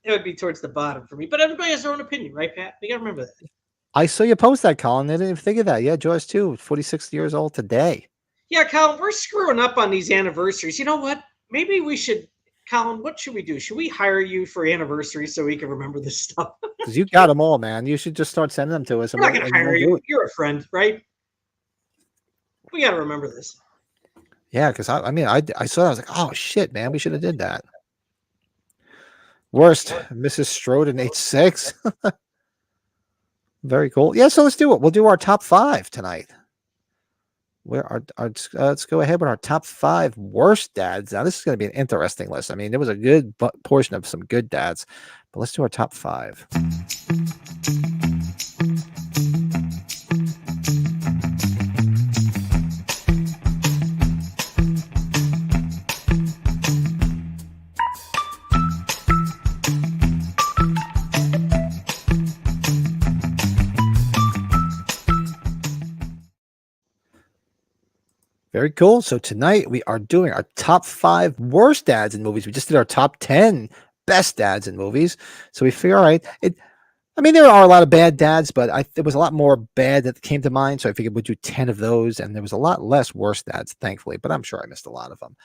Speaker 3: would be towards the bottom for me. But everybody has their own opinion, right, Pat? You gotta remember that.
Speaker 1: I saw you post that, Colin. I didn't even think of that. Yeah, Joyce too. 46 years old today.
Speaker 3: Yeah, Colin, we're screwing up on these anniversaries. You know what? Maybe we should, Colin, what should we do? Should we hire you for anniversaries so we can remember this stuff?
Speaker 1: Because you got them all, man. You should just start sending them to us.
Speaker 3: We're not going to hire you. You're a friend, right? We got to remember this.
Speaker 1: Yeah, because I saw that. I was like, oh, shit, man. We should have did that. Worst, Mrs. Strode in 86. Very cool. Yeah, so let's do it. We'll do our top 5 tonight. Let's go ahead with our top 5 worst dads. Now, this is going to be an interesting list. I mean, there was a good portion of some good dads, but let's do our top 5. Very cool. So tonight we are doing our top 5 worst dads in movies. We just did our top 10 best dads in movies. So we figure, all right, there are a lot of bad dads, but there was a lot more bad that came to mind. So I figured we'd do 10 of those, and there was a lot less worst dads, thankfully. But I'm sure I missed a lot of them.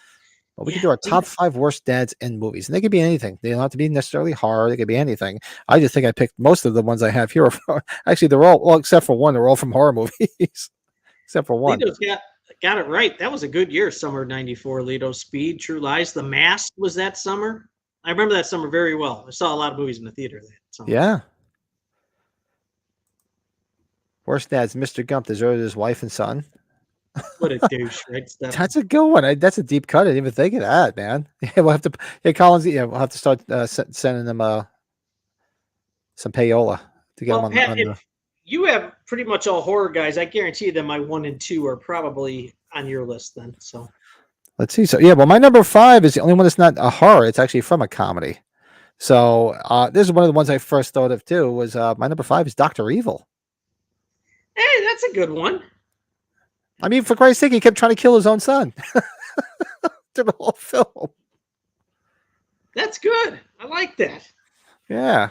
Speaker 1: But we can do our top 5 worst dads in movies, and they could be anything. They don't have to be necessarily horror. They could be anything. I just think I picked most of the ones I have here. Actually, they're all, well, except for one, they're all from horror movies. Except for one.
Speaker 3: Lito's got it right. That was a good year, summer '94. Lito, Speed, True Lies, The Mask was that summer. I remember that summer very well. I saw a lot of movies in the theater that summer.
Speaker 1: Yeah. Worst dads, Mr. Gump deserted his wife and son.
Speaker 3: What a douche, right, Steph?
Speaker 1: That's a good one. That's a deep cut. I didn't even think of that, man. Yeah, we'll have to. Hey, Collins. Yeah, we'll have to start sending them some payola to get
Speaker 3: Well,
Speaker 1: them
Speaker 3: Pat,
Speaker 1: on the.
Speaker 3: if you have pretty much all horror guys, I guarantee that my 1 and 2 are probably on your list then. So
Speaker 1: Let's see. So yeah, well, my number 5 is the only one that's not a horror. It's actually from a comedy. So this is one of the ones I first thought of too. Was my number 5 is Dr. Evil.
Speaker 3: hey, that's a good one.
Speaker 1: I mean, for Christ's sake, he kept trying to kill his own son through the whole film.
Speaker 3: That's good. I like that.
Speaker 1: Yeah.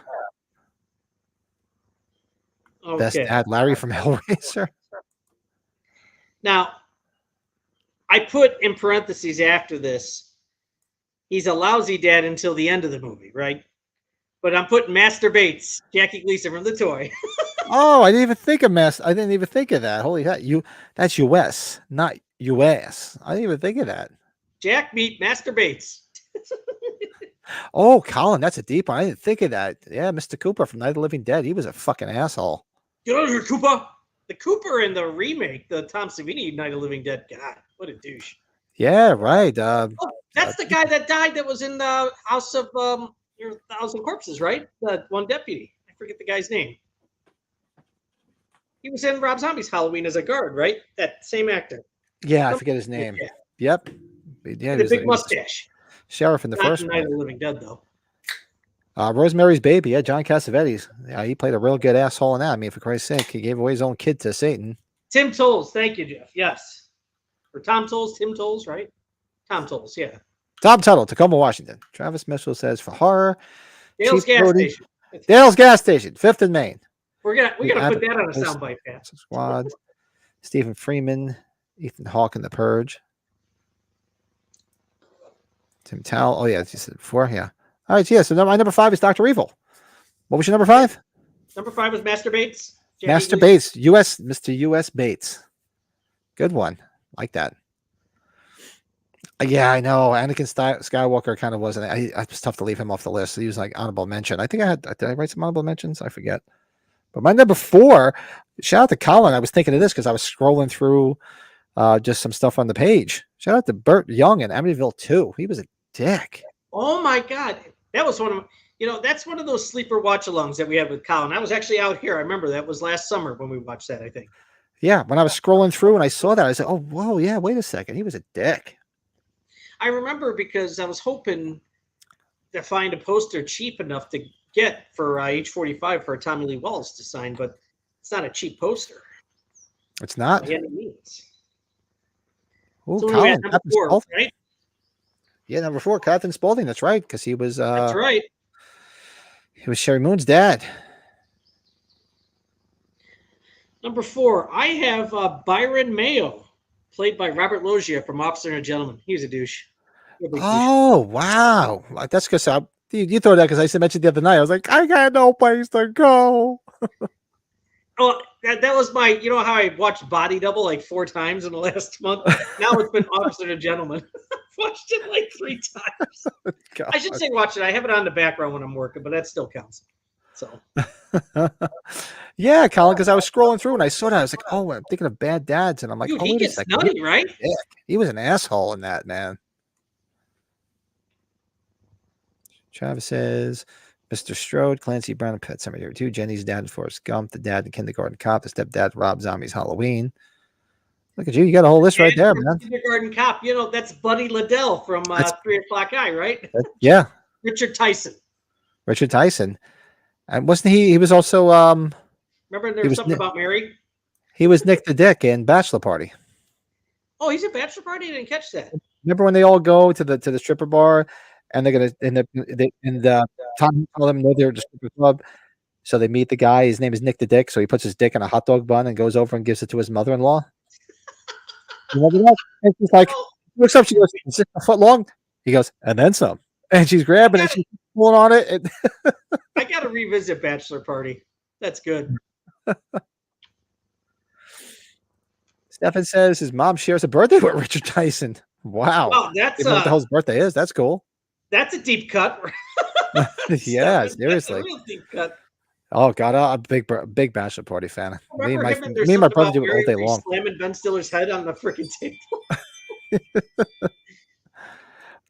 Speaker 1: Best
Speaker 3: Okay.
Speaker 1: dad, Larry from Hellraiser.
Speaker 3: Now, I put in parentheses after this, he's a lousy dad until the end of the movie, right? But I'm putting Master Bates, Jackie Gleason from The Toy.
Speaker 1: Oh, I didn't even think of I didn't even think of that. Holy heck, that's U.S., not U.S. I didn't even think of that.
Speaker 3: Jack meet Master Bates.
Speaker 1: Oh, Colin, that's a deep one. I didn't think of that. Yeah, Mr. Cooper from Night of the Living Dead. He was a fucking asshole.
Speaker 3: Get out of here, Cooper. The Cooper in the remake, the Tom Savini Night of the Living Dead. God, what a douche.
Speaker 1: Yeah, right.
Speaker 3: That's the guy that died that was in the House of Thousand Corpses, right? The one deputy. I forget the guy's name. He was in Rob Zombie's Halloween as a guard, right? That same actor.
Speaker 1: Yeah, I forget his name.
Speaker 3: Yeah.
Speaker 1: Yep. Yeah,
Speaker 3: The big mustache.
Speaker 1: Sheriff in the
Speaker 3: Not
Speaker 1: first
Speaker 3: in Night
Speaker 1: one.
Speaker 3: of the Living Dead, though.
Speaker 1: Rosemary's Baby. Yeah, John Cassavetes. Yeah, he played a real good asshole in that. I mean, for Christ's sake, he gave away his own kid to Satan.
Speaker 3: Tim Tolles. Thank you, Jeff. Yes. Or Tom Tolles, Tim Tolles, right? Tom Tolles, yeah.
Speaker 1: Tom Tuttle, Tacoma, Washington. Travis Mitchell says for horror.
Speaker 3: Dale's
Speaker 1: Chief
Speaker 3: Gas
Speaker 1: Brody.
Speaker 3: Station.
Speaker 1: Dale's Gas Station, 5th and Main.
Speaker 3: We're gonna put that on a
Speaker 1: Advertisers.
Speaker 3: soundbite, Pat.
Speaker 1: Squad. Stephen Freeman. Ethan Hawke in The Purge. Tim Towell. Oh, yeah, you said before. Yeah. All right, yeah. So my number 5 is Dr. Evil. What was your number 5?
Speaker 3: Number 5 was Master Bates. Jackie
Speaker 1: Master
Speaker 3: Gleason.
Speaker 1: Bates. U.S. Mr. U.S. Bates. Good one. Like that. Yeah, I know. Anakin Skywalker kind of wasn't. It was tough to leave him off the list. He was like honorable mention. I think did I write some honorable mentions? I forget. But my number 4, shout out to Colin. I was thinking of this because I was scrolling through just some stuff on the page. Shout out to Burt Young in Amityville 2. He was a dick.
Speaker 3: Oh my God. That was one of that's one of those sleeper watch-alongs that we had with Colin. I was actually out here. I remember that was last summer when we watched that, I think.
Speaker 1: Yeah, when I was scrolling through and I saw that, I said, oh, whoa, yeah, wait a second. He was a dick.
Speaker 3: I remember because I was hoping to find a poster cheap enough to get for H45 for Tommy Lee Wallace to sign, but it's not a cheap poster.
Speaker 1: It's not.
Speaker 3: By any means.
Speaker 1: Oh,
Speaker 3: So we
Speaker 1: Colin.
Speaker 3: had number 4, right?
Speaker 1: Yeah, number 4, Captain Spaulding. That's right, because he was.
Speaker 3: That's right.
Speaker 1: He was Sherry Moon's dad.
Speaker 3: Number 4, I have Byron Mayo, played by Robert Loggia from Officer and a Gentleman. He was a douche.
Speaker 1: Oh, wow. That's because you thought that because I mentioned the other night. I was like, I got no place to go.
Speaker 3: Oh, that was my, how I watched Body Double like 4 times in the last month. Now it's been Officer and a Gentleman. I've watched it like 3 times.
Speaker 1: God.
Speaker 3: I should say watch it. I have it on the background when I'm working, but that still counts. So.
Speaker 1: Yeah, Colin, because I was scrolling through and I saw that. I was like, oh, I'm thinking of Bad Dads. And I'm like,
Speaker 3: Dude,
Speaker 1: oh,
Speaker 3: he
Speaker 1: wait a
Speaker 3: gets
Speaker 1: second.
Speaker 3: nutty, right?
Speaker 1: He was an asshole in that, man. Travis says, Mr. Strode, Clancy Brown, and Pet Sematary 2, Jenny's dad in Forrest Gump, the dad in Kindergarten Cop, the stepdad Rob Zombie's Halloween. Look at you. You got a whole list right there, man.
Speaker 3: Kindergarten Cop. That's Buddy Liddell from 3 O'Clock Eye, right?
Speaker 1: Yeah.
Speaker 3: Richard Tyson.
Speaker 1: Richard Tyson. And wasn't he was also
Speaker 3: Remember there was something about Mary?
Speaker 1: He was Nick the Dick in Bachelor Party.
Speaker 3: Oh, he's a Bachelor Party? I didn't catch that.
Speaker 1: Remember when they all go to the stripper bar and they're gonna Tom told them no, they're at the stripper club. So they meet the guy, his name is Nick the Dick, so he puts his dick in a hot dog bun and goes over and gives it to his mother-in-law. You remember that? And she's like, looks up, she goes, is it a foot long? He goes, and then some. And she's grabbing it, she's pulling on it. And
Speaker 3: I gotta revisit Bachelor Party. That's good.
Speaker 1: Stefan says his mom shares a birthday with Richard Tyson. Wow.
Speaker 3: Wow, that's
Speaker 1: you know what the hell's birthday is. That's cool.
Speaker 3: That's a deep cut.
Speaker 1: Yeah,
Speaker 3: That's
Speaker 1: seriously.
Speaker 3: a real deep cut.
Speaker 1: Oh God, I'm a big bachelor party fan.
Speaker 3: Remember him and there's
Speaker 1: Me and my
Speaker 3: something
Speaker 1: brother
Speaker 3: about
Speaker 1: do it all
Speaker 3: Mary
Speaker 1: day
Speaker 3: where he's
Speaker 1: long.
Speaker 3: slamming Ben Stiller's head on the freaking table.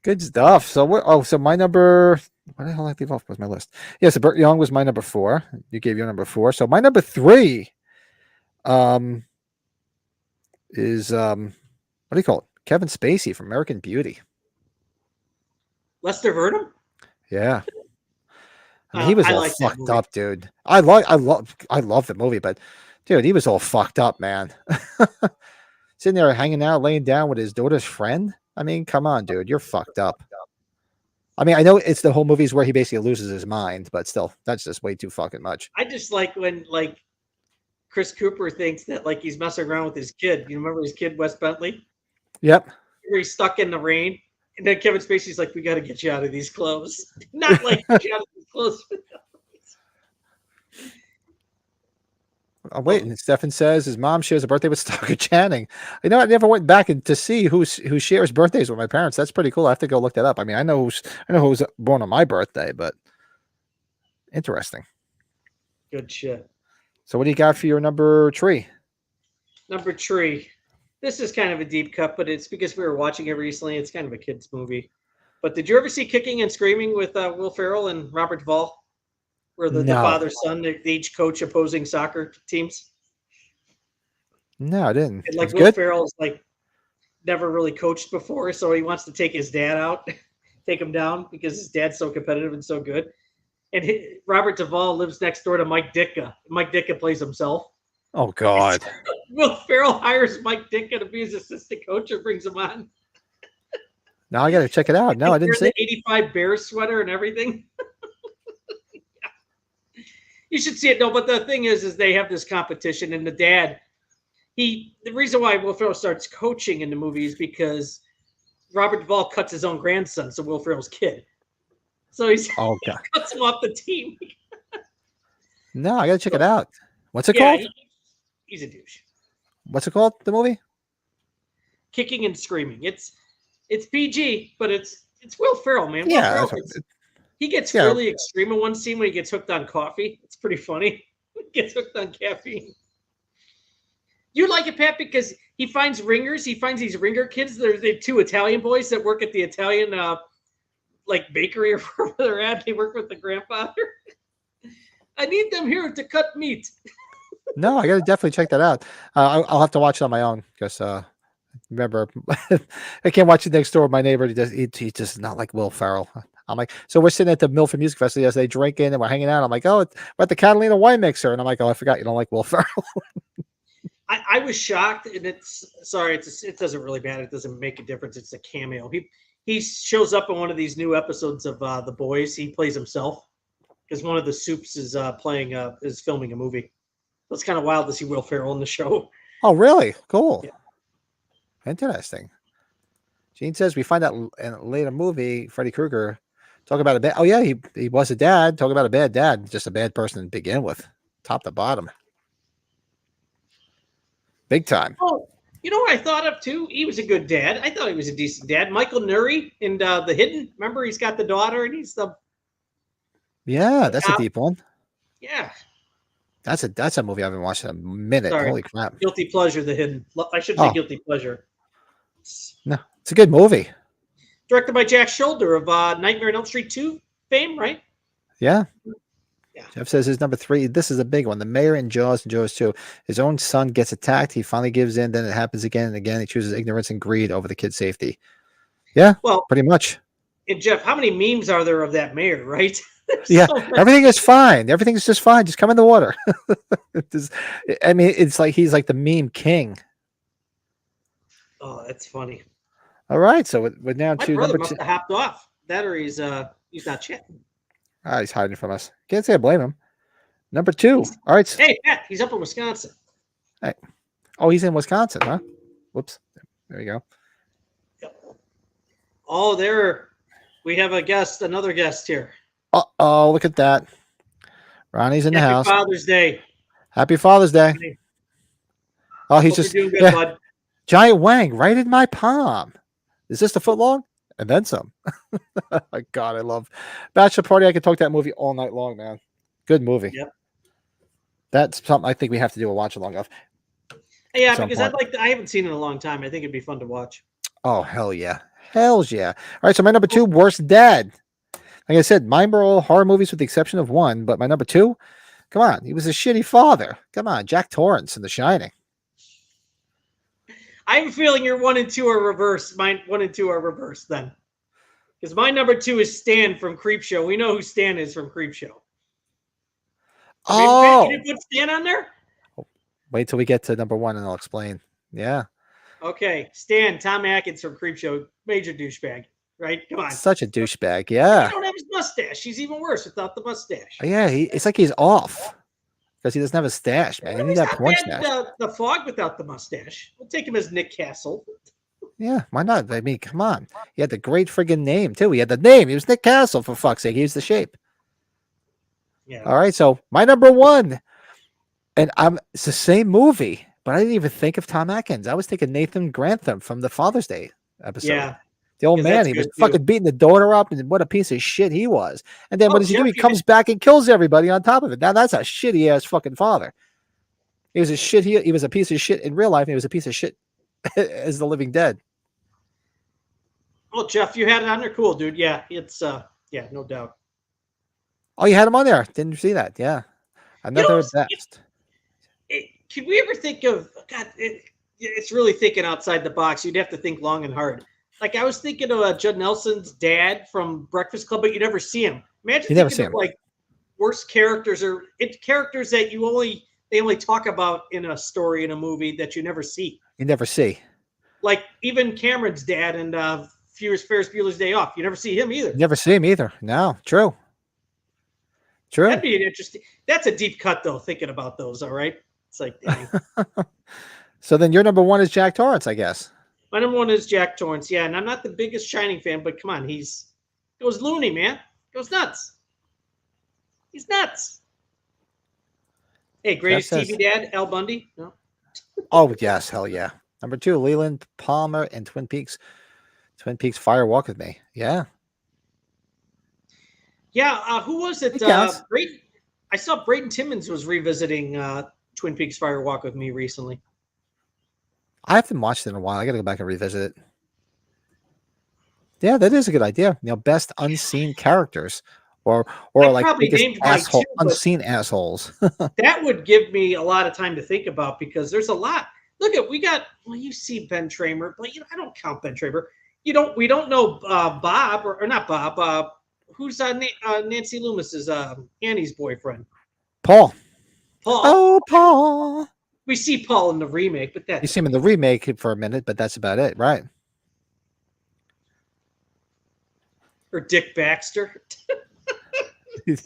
Speaker 1: Good stuff. So what? Oh, so my number. What the hell did I leave off with my list? Yes, Burt Young was my number 4. You gave your number 4. So my number 3, um, is what do you call it? Kevin Spacey from American Beauty.
Speaker 3: Lester Verdum?
Speaker 1: Yeah. I mean, he was
Speaker 3: I
Speaker 1: all
Speaker 3: like that
Speaker 1: fucked
Speaker 3: movie.
Speaker 1: up, dude. I love the movie, but dude, he was all fucked up, man. Sitting there hanging out, laying down with his daughter's friend. I mean, come on, dude, you're fucked up. I mean, I know it's the whole movie's where he basically loses his mind, but still, that's just way too fucking much.
Speaker 3: I just like when Chris Cooper thinks that he's messing around with his kid. You remember his kid, Wes Bentley?
Speaker 1: Yep.
Speaker 3: Where he's stuck in the rain. And then Kevin Spacey's like, we got to get you out of these clothes. Not like get you out of these clothes.
Speaker 1: Oh, wait, and Stefan says his mom shares a birthday with Stalker Channing. You know, I never went back to see who shares birthdays with my parents. That's pretty cool. I have to go look that up. I mean, I know who was born on my birthday, but interesting.
Speaker 3: Good shit.
Speaker 1: So, what do you got for your number 3?
Speaker 3: Number 3. This is kind of a deep cut, but it's because we were watching it recently. It's kind of a kid's movie. But did you ever see Kicking and Screaming with Will Ferrell and Robert Duvall? Where the
Speaker 1: No.
Speaker 3: father-son, they each coach opposing soccer teams?
Speaker 1: No, I didn't.
Speaker 3: And
Speaker 1: It's
Speaker 3: Will
Speaker 1: good.
Speaker 3: Ferrell's never really coached before, so he wants to take his dad out, take him down because his dad's so competitive and so good. And Robert Duvall lives next door to Mike Ditka. Mike Ditka plays himself.
Speaker 1: Oh God.
Speaker 3: Will Ferrell hires Mike Ditka to be his assistant coach and brings him on.
Speaker 1: Now I got to check it out. No, I didn't see
Speaker 3: the 85 Bears sweater and everything. You should see it. No, but the thing is they have this competition, and the dad, the reason why Will Ferrell starts coaching in the movie is because Robert Duvall cuts his own grandson, so Will Ferrell's kid. So he cuts him off the team.
Speaker 1: No, I got to check it out. What's it called?
Speaker 3: He's a douche.
Speaker 1: What's it called? The movie?
Speaker 3: Kicking and Screaming. It's PG, but it's Will Ferrell, man.
Speaker 1: Yeah,
Speaker 3: Will Ferrell he gets really extreme in one scene when he gets hooked on coffee. It's pretty funny. He gets hooked on caffeine. You like it, Pat, because he finds ringers. He finds these ringer kids. They're 2 Italian boys that work at the Italian bakery or wherever they're at. They work with the grandfather. I need them here to cut meat.
Speaker 1: No, I got to definitely check that out. I'll have to watch it on my own because remember, I can't watch it next door. My neighbor, he just not like Will Ferrell. I'm like, so we're sitting at the Milford Music Festival as they drinking and we're hanging out. I'm like, oh, we're at the Catalina Wine Mixer, and I'm like, oh, I forgot you don't like Will Ferrell.
Speaker 3: I was shocked, and it doesn't really matter. It doesn't make a difference. It's a cameo. He shows up in one of these new episodes of The Boys. He plays himself because one of the Soups is filming a movie. So it's kind of wild to see Will Ferrell in the show.
Speaker 1: Oh, really? Cool.
Speaker 3: Yeah.
Speaker 1: Interesting. Gene says we find out in a later movie, Freddy Krueger talk about a bad. Oh yeah, he was a dad. Talk about a bad dad, just a bad person to begin with, top to bottom, big time.
Speaker 3: Oh, you know what I thought of too? He was a good dad. I thought he was a decent dad. Michael Nuri in The Hidden. Remember, he's got the daughter, and he's the.
Speaker 1: Yeah, that's a deep one.
Speaker 3: Yeah.
Speaker 1: That's a movie I haven't watched in a minute.
Speaker 3: Sorry.
Speaker 1: Holy crap!
Speaker 3: Guilty Pleasure, The Hidden. I should say Guilty Pleasure.
Speaker 1: No, it's a good movie.
Speaker 3: Directed by Jack Shoulder of Nightmare on Elm Street 2 fame, right?
Speaker 1: Yeah.
Speaker 3: Yeah.
Speaker 1: Jeff says his number 3. This is a big one. The mayor in Jaws and Jaws 2. His own son gets attacked. He finally gives in. Then it happens again and again. He chooses ignorance and greed over the kid's safety. Yeah. Well, pretty much.
Speaker 3: And Jeff, how many memes are there of that mayor, right?
Speaker 1: Yeah. Everything is fine. Everything's just fine. Just come in the water. I mean, it's like he's like the meme king.
Speaker 3: Oh, that's funny.
Speaker 1: All right. So we're down to
Speaker 3: brother
Speaker 1: number
Speaker 3: must
Speaker 1: 2.
Speaker 3: have hopped off. That or he's not chatting.
Speaker 1: He's hiding from us. Can't say I blame him. Number 2. All right.
Speaker 3: Hey, Pat, he's up in Wisconsin.
Speaker 1: Hey. Oh, he's in Wisconsin, huh? Whoops. There you go.
Speaker 3: Yep. Oh, we have another guest here.
Speaker 1: Oh, look at that. Ronnie's in the house.
Speaker 3: Happy Father's Day.
Speaker 1: Happy Father's Day. Oh, he's just
Speaker 3: doing good, bud.
Speaker 1: Giant Wang right in my palm. Is this the foot long? And then some. My God, I love Bachelor Party. I could talk that movie all night long, man. Good movie.
Speaker 3: Yep.
Speaker 1: That's something I think we have to do a watch along of.
Speaker 3: Yeah,
Speaker 1: some
Speaker 3: because
Speaker 1: point.
Speaker 3: I haven't seen it in a long time. I think it'd be fun to watch.
Speaker 1: Oh, hell yeah. Hells yeah. All right, so my number 2, worst dad. Like I said, mine were all horror movies with the exception of one, but my number 2, come on, he was a shitty father. Come on, Jack Torrance in The Shining.
Speaker 3: I have a feeling your 1 and 2 are reversed. Mine 1 and 2 are reversed then. Because my number 2 is Stan from Creepshow. We know who Stan is from Creepshow. Baby Pat, you
Speaker 1: Oh,
Speaker 3: didn't put Stan on there?
Speaker 1: wait till we get to number 1 and I'll explain. Yeah.
Speaker 3: Okay, Stan, Tom Atkins from Creepshow, major douchebag, right? Come on.
Speaker 1: Such a douchebag.
Speaker 3: You
Speaker 1: Yeah.
Speaker 3: don't have his mustache. He's even worse without the mustache.
Speaker 1: Yeah, it's like he's off because he doesn't have a stash, man. He needs
Speaker 3: He's
Speaker 1: that
Speaker 3: not
Speaker 1: porn
Speaker 3: bad
Speaker 1: stash.
Speaker 3: the Fog without the mustache. We'll take him as Nick Castle.
Speaker 1: Yeah, why not? I mean, come on. He had the great friggin' name, too. He had the name. He was Nick Castle, for fuck's sake. He was the shape.
Speaker 3: Yeah.
Speaker 1: All right, so my number 1, and it's the same movie, but I didn't even think of Tom Atkins. I was thinking Nathan Grantham from the Father's Day episode.
Speaker 3: Yeah.
Speaker 1: The old
Speaker 3: 'Cause
Speaker 1: man,
Speaker 3: that's
Speaker 1: he was
Speaker 3: good, too.
Speaker 1: fucking beating the daughter up, and what a piece of shit he was. And then
Speaker 3: Oh,
Speaker 1: what does he do?
Speaker 3: Jeff,
Speaker 1: He
Speaker 3: you
Speaker 1: comes back and kills everybody on top of it. Now that's a shitty ass fucking father. He was a shit. He was a piece of shit in real life. And he was a piece of shit as the living dead.
Speaker 3: Oh, Jeff, you had it on there. Cool, dude. Yeah, it's yeah, no doubt.
Speaker 1: Oh, you had him on there. Didn't see that? Yeah, another best.
Speaker 3: Could we ever think of God? It's really thinking outside the box. You'd have to think long and hard. Like I was thinking of Judd Nelson's dad from Breakfast Club, but you never see him. Imagine
Speaker 1: You never
Speaker 3: thinking
Speaker 1: see
Speaker 3: of
Speaker 1: him.
Speaker 3: like worst characters or characters that they only talk about in a story in a movie that you never see.
Speaker 1: You never see.
Speaker 3: Like even Cameron's dad and Ferris Bueller's Day Off. You never see him either.
Speaker 1: You never see him either. No, true. True.
Speaker 3: That'd be an interesting. That's a deep cut though. Thinking about those, all right. It's like, dang.
Speaker 1: So then your number 1 is Jack Torrance, I guess.
Speaker 3: My number 1 is Jack Torrance. Yeah, and I'm not the biggest Shining fan, but come on, goes loony, man. Goes nuts. He's nuts. Hey, greatest TV dad, Al Bundy? No.
Speaker 1: Oh yes, hell yeah. Number 2, Leland Palmer and Twin Peaks. Twin Peaks Fire Walk with Me. Yeah.
Speaker 3: Yeah, who was it? I saw Braden Timmons was revisiting Twin Peaks Fire Walk with Me recently.
Speaker 1: I haven't watched it in a while. I got to go back and revisit it. Yeah, that is a good idea. Best unseen characters, or like biggest asshole, unseen assholes.
Speaker 3: That would give me a lot of time to think about because there's a lot. Look at you see Ben Tramer, but I don't count Ben Tramer. We don't know Bob or not Bob. Who's Nancy Loomis's Annie's boyfriend?
Speaker 1: Paul.
Speaker 3: Paul.
Speaker 1: Oh, Paul.
Speaker 3: We see Paul in the remake, but
Speaker 1: You see him in the remake for a minute, but that's about it, right?
Speaker 3: Or Dick Baxter.
Speaker 1: You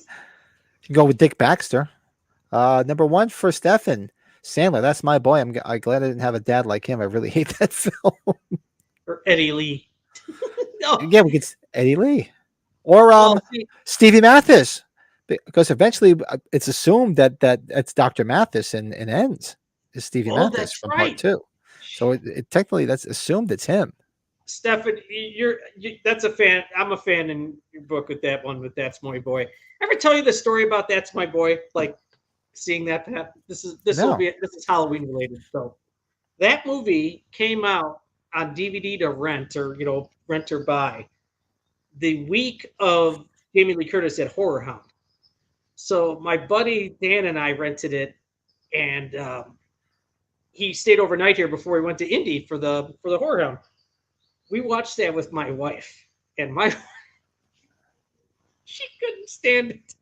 Speaker 1: can go with Dick Baxter. Number 1 for Stephen Sandler. That's my boy. I'm glad I didn't have a dad like him. I really hate that film.
Speaker 3: Or Eddie Lee.
Speaker 1: No. Yeah, we could Eddie Lee. Or Stevie Mathis. Because eventually it's assumed that it's Dr. Mathis and ends is Stevie Mathis from part 2. So it technically that's assumed it's him.
Speaker 3: Stefan, that's a fan. I'm a fan in your book with that one, with That's My Boy. Ever tell you the story about That's My Boy? Like seeing that this is Halloween related. So that movie came out on DVD to rent or rent or buy the week of Jamie Lee Curtis at Horror Hound. So my buddy Dan and I rented it, and he stayed overnight here before he went to Indy for the Horror Hound. We watched that with my wife, and she couldn't stand it.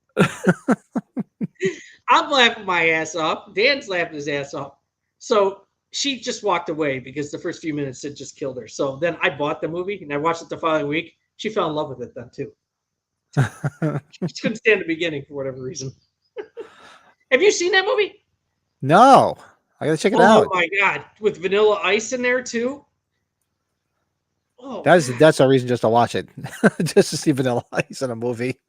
Speaker 3: I'm laughing my ass off. Dan's laughing his ass off. So she just walked away because the first few minutes it just killed her. So then I bought the movie and I watched it the following week. She fell in love with it then too. She couldn't stand the beginning for whatever reason. Have you seen that movie?
Speaker 1: No, I gotta check it out.
Speaker 3: Oh my god, with Vanilla Ice in there too. Oh,
Speaker 1: that's our reason just to watch it, just to see Vanilla Ice in a movie.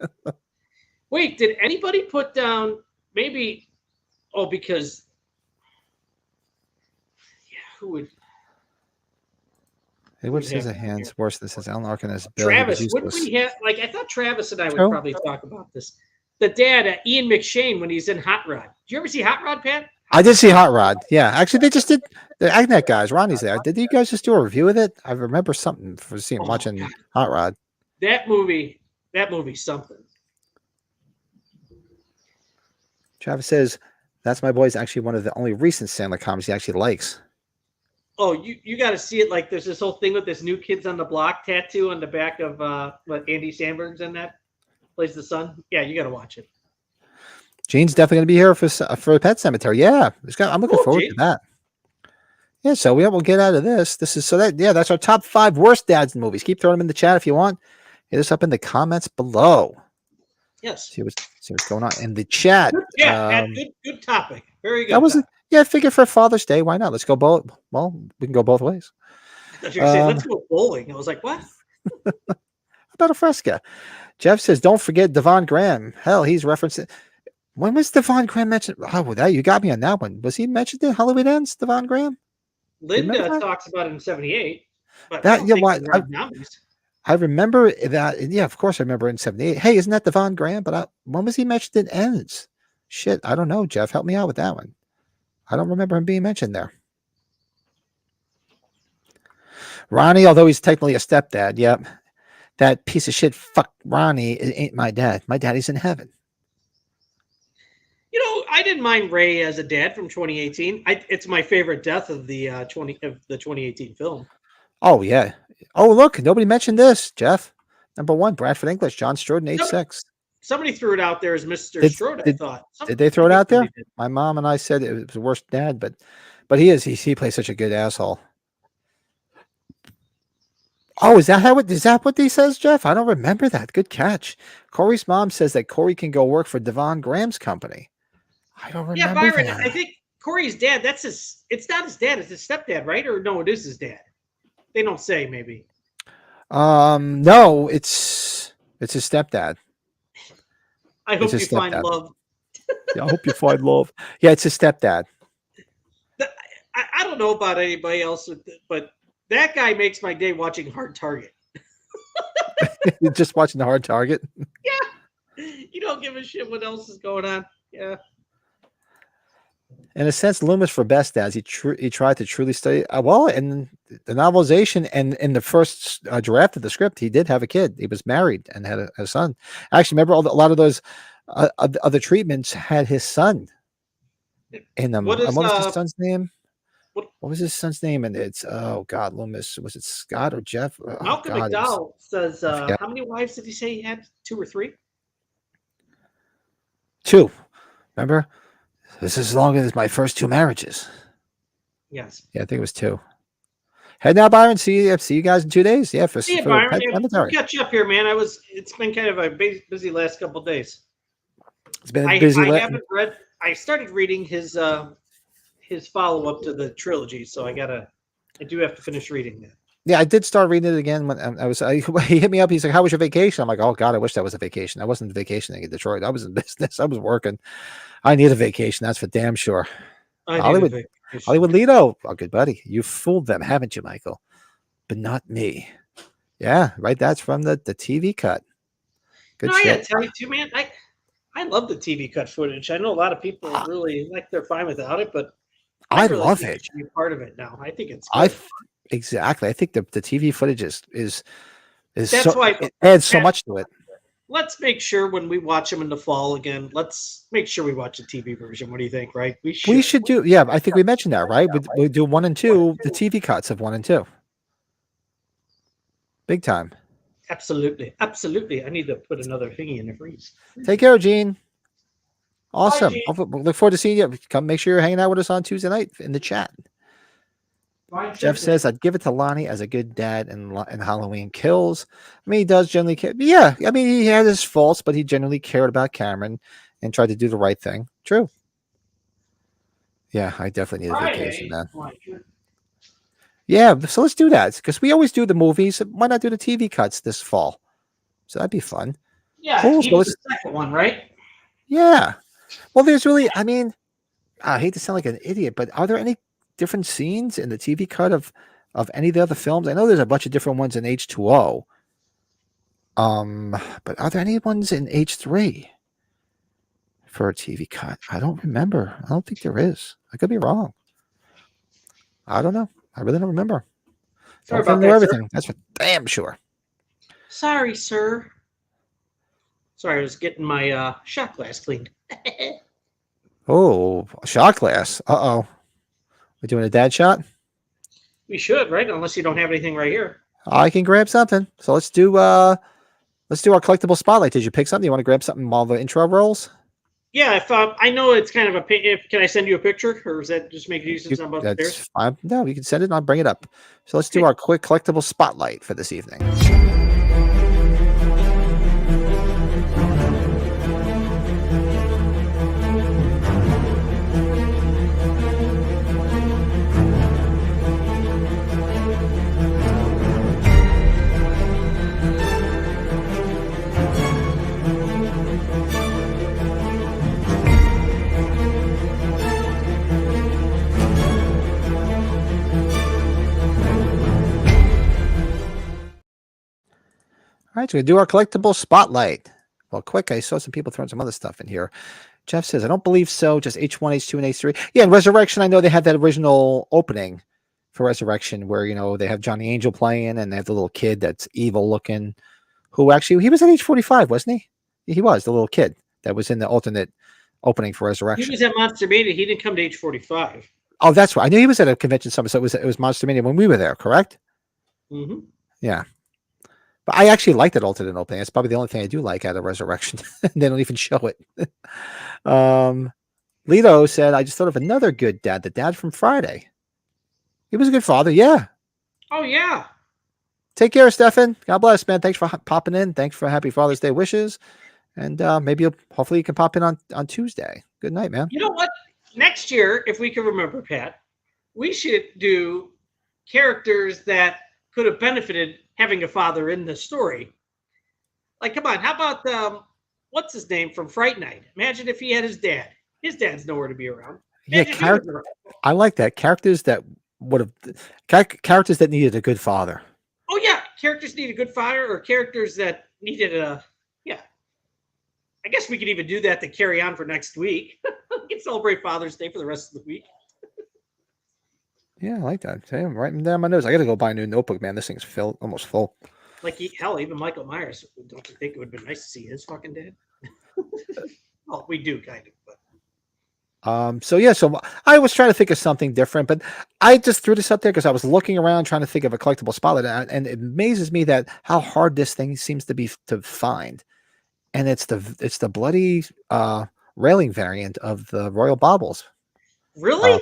Speaker 3: Wait, did anybody put down maybe? Oh, because who would?
Speaker 1: Edward Scissorhands worse than says Alan Arkin as Bill.
Speaker 3: Travis, wouldn't we have I thought Travis and I would probably talk about this. the dad, Ian McShane, when he's in Hot Rod. Did you ever see Hot Rod, Pat?
Speaker 1: I did see Hot Rod. Yeah, actually, they just did the Agnet guys. Ronnie's there. Did you guys just do a review of it? I remember something for seeing watching
Speaker 3: God.
Speaker 1: Hot Rod.
Speaker 3: That movie's something.
Speaker 1: Travis says that's my boy's actually one of the only recent Sandler comedies he actually likes.
Speaker 3: Oh, you got to see it. Like there's this whole thing with this New Kids on the Block tattoo on the back of what Andy Samberg's in that plays the son. Yeah, you got to watch it.
Speaker 1: Gene's definitely going to be here for Pet Sematary. Yeah, I'm looking forward to that. Yeah, so we'll get out of this. That's our top 5 worst dads in movies. Keep throwing them in the chat if you want. Hit us up in the comments below.
Speaker 3: Yes.
Speaker 1: See what's going on in the chat.
Speaker 3: Yeah, good topic. Very good.
Speaker 1: That was I figure for Father's Day, why not? Let's go both. Well, we can go both ways.
Speaker 3: I thought you were saying, let's go bowling. I was like, what?
Speaker 1: About a fresca. Jeff says, don't forget Devon Graham. Hell, he's referencing. When was Devon Graham mentioned? Oh, you got me on that one. Was he mentioned in Halloween Ends, Devon Graham?
Speaker 3: Linda talks about it in 78. But
Speaker 1: I remember that. Yeah, of course I remember in 78. Hey, isn't that Devon Graham? But when was he mentioned in Ends? Shit, I don't know, Jeff. Help me out with that one. I don't remember him being mentioned there. Ronnie, although he's technically a stepdad, yep. That piece of shit, fuck Ronnie, ain't my dad. My daddy's in heaven.
Speaker 3: I didn't mind Ray as a dad from 2018. It's my favorite death of the 2018 film.
Speaker 1: Oh yeah. Oh look, nobody mentioned this, Jeff. Number 1, Bradford English, John Stroden, age 6.
Speaker 3: Somebody threw it out there as Mr. Strode. I thought.
Speaker 1: Did they throw it out there? My mom and I said it was the worst dad, but he plays such a good asshole. Oh, is that what he says, Jeff? I don't remember that. Good catch. Corey's mom says that Corey can go work for Devon Graham's company. I don't remember.
Speaker 3: Yeah, Byron,
Speaker 1: that.
Speaker 3: I think Corey's dad, it's not his dad, it's his stepdad, right? Or no, it is his dad. They don't say, maybe.
Speaker 1: No, it's his stepdad.
Speaker 3: I hope you find love.
Speaker 1: Yeah, I hope you find love. Yeah, it's his stepdad.
Speaker 3: I don't know about anybody else, but that guy makes my day watching Hard Target.
Speaker 1: Just watching the Hard Target?
Speaker 3: Yeah. You don't give a shit what else is going on. Yeah.
Speaker 1: In a sense, Loomis for best dads. He tried to truly study. Well, in the novelization and in the first draft of the script, he did have a kid. He was married and had a son. Actually, remember a lot of those other treatments had his son in them. What was his son's name? What was his son's name? And it's Loomis. Was it Scott or Jeff?
Speaker 3: Malcolm McDowell says, how many wives did he say he had? 2 or 3?
Speaker 1: 2. Remember? This is as long as my first 2 marriages.
Speaker 3: Yes.
Speaker 1: Yeah, I think it was 2. Head now, Byron. See you guys in 2 days. Yeah,
Speaker 3: see you, Byron. We'll catch up here, man. It's been kind of a busy last couple of days.
Speaker 1: It's been busy.
Speaker 3: I haven't read. I started reading his follow up to the trilogy, so I do have to finish reading that.
Speaker 1: Yeah, I did start reading it again when he hit me up. He's like, "How was your vacation?" I'm like, "Oh God, I wish that was a vacation. I wasn't vacationing in Detroit. I was in business. I was working. I need a vacation. That's for damn sure." Hollywood Lido, oh good buddy, you fooled them, haven't you, Michael? But not me. Yeah, right. That's from the TV cut. Good shit.
Speaker 3: I gotta tell you too, man. I love the TV cut footage. I know a lot of people really they're fine without it, but
Speaker 1: I really love it.
Speaker 3: Be part of it now. I think it's good.
Speaker 1: Exactly. I think the TV footage is
Speaker 3: that's why
Speaker 1: it adds so much to it.
Speaker 3: Let's make sure when we watch them in the fall again, let's make sure we watch the TV version. What do you think? Right? We should
Speaker 1: do. Yeah, I think we mentioned that, right? We do 1 and 2, the TV cuts of 1 and 2. Big time.
Speaker 3: Absolutely. I need to put another thingy in the freeze.
Speaker 1: Take care, Gene. Awesome.
Speaker 3: Bye, Gene.
Speaker 1: Look forward to seeing you. Come make sure you're hanging out with us on Tuesday night in the chat. Jeff says, I'd give it to Lonnie as a good dad in Halloween Kills. I mean, he does generally care. Yeah, I mean, he had his faults, but he generally cared about Cameron and tried to do the right thing. True. Yeah, I definitely need a vacation, man. Yeah, so let's do that because we always do the movies. Why not do the TV cuts this fall? So that'd be fun.
Speaker 3: Yeah, cool. So the second one, right?
Speaker 1: Yeah. Well, there's really, I mean, I hate to sound like an idiot, but are there any different scenes in the TV cut of any of the other films? I know there's a bunch of different ones in H2O. But are there any ones in H3? for a TV cut. I don't remember. I don't think there is. I could be wrong. I don't know. I really don't remember.
Speaker 3: Sorry
Speaker 1: Don't fit
Speaker 3: about
Speaker 1: into
Speaker 3: that,
Speaker 1: everything.
Speaker 3: sir.
Speaker 1: That's for damn sure.
Speaker 3: Sorry, sir. Sorry, I was getting my shot glass cleaned.
Speaker 1: Oh, a shot glass. Uh-oh. We're doing a dad shot?
Speaker 3: We should, right? Unless you don't have anything right here.
Speaker 1: I can grab something. So let's do our collectible spotlight. Did you pick something? You want to grab something while the intro rolls?
Speaker 3: Yeah, if I know it's kind of a. Can I send you a picture, or is that just make use of something upstairs?
Speaker 1: That's fine. No, you can send it and I'll bring it up. So let's do our quick collectible spotlight for this evening. All right, so we do our collectible spotlight. Well, quick, I saw some people throwing some other stuff in here. Jeff says, I don't believe so. Just H1, H2, and H3. Yeah, in Resurrection, I know they had that original opening for Resurrection where, they have Johnny Angel playing and they have the little kid that's evil looking, who actually, he was at H45, wasn't he? He was, the little kid that was in the alternate opening for Resurrection.
Speaker 3: He was at Monster Mania. He didn't come to H45.
Speaker 1: Oh, that's right. I knew he was at a convention summit, so it was Monster Mania when we were there, correct?
Speaker 3: Mm-hmm.
Speaker 1: Yeah. But I actually like that alternate opening. It's probably the only thing I do like out of Resurrection. They don't even show it. Lito said, I just thought of another good dad, the dad from Friday. He was a good father. Yeah.
Speaker 3: Oh, yeah.
Speaker 1: Take care, Stefan. God bless, man. Thanks for popping in. Thanks for Happy Father's Day wishes. And hopefully you can pop in on Tuesday. Good night, man.
Speaker 3: You know what? Next year, if we can remember, Pat, we should do characters that could have benefited having a father in the story. Like, come on, how about what's his name from Fright Night? Imagine if he had his dad. His dad's nowhere to be around.
Speaker 1: I like that. Characters that needed a good father.
Speaker 3: Oh yeah, characters need a good father, or characters that needed a I guess we could even do that to carry on for next week. We can celebrate Father's Day for the rest of the week.
Speaker 1: Yeah, I like that. Hey, I'm writing down my notes. I got to go buy a new notebook, man. This thing's almost full.
Speaker 3: Like, hell, even Michael Myers. Don't you think it would have been nice to see his fucking dad? Well, we do kind of, but.
Speaker 1: So I was trying to think of something different, but I just threw this up there because I was looking around trying to think of a collectible spotlight, and it amazes me that how hard this thing seems to be to find. And it's the bloody railing variant of the Royal Baubles.
Speaker 3: Really?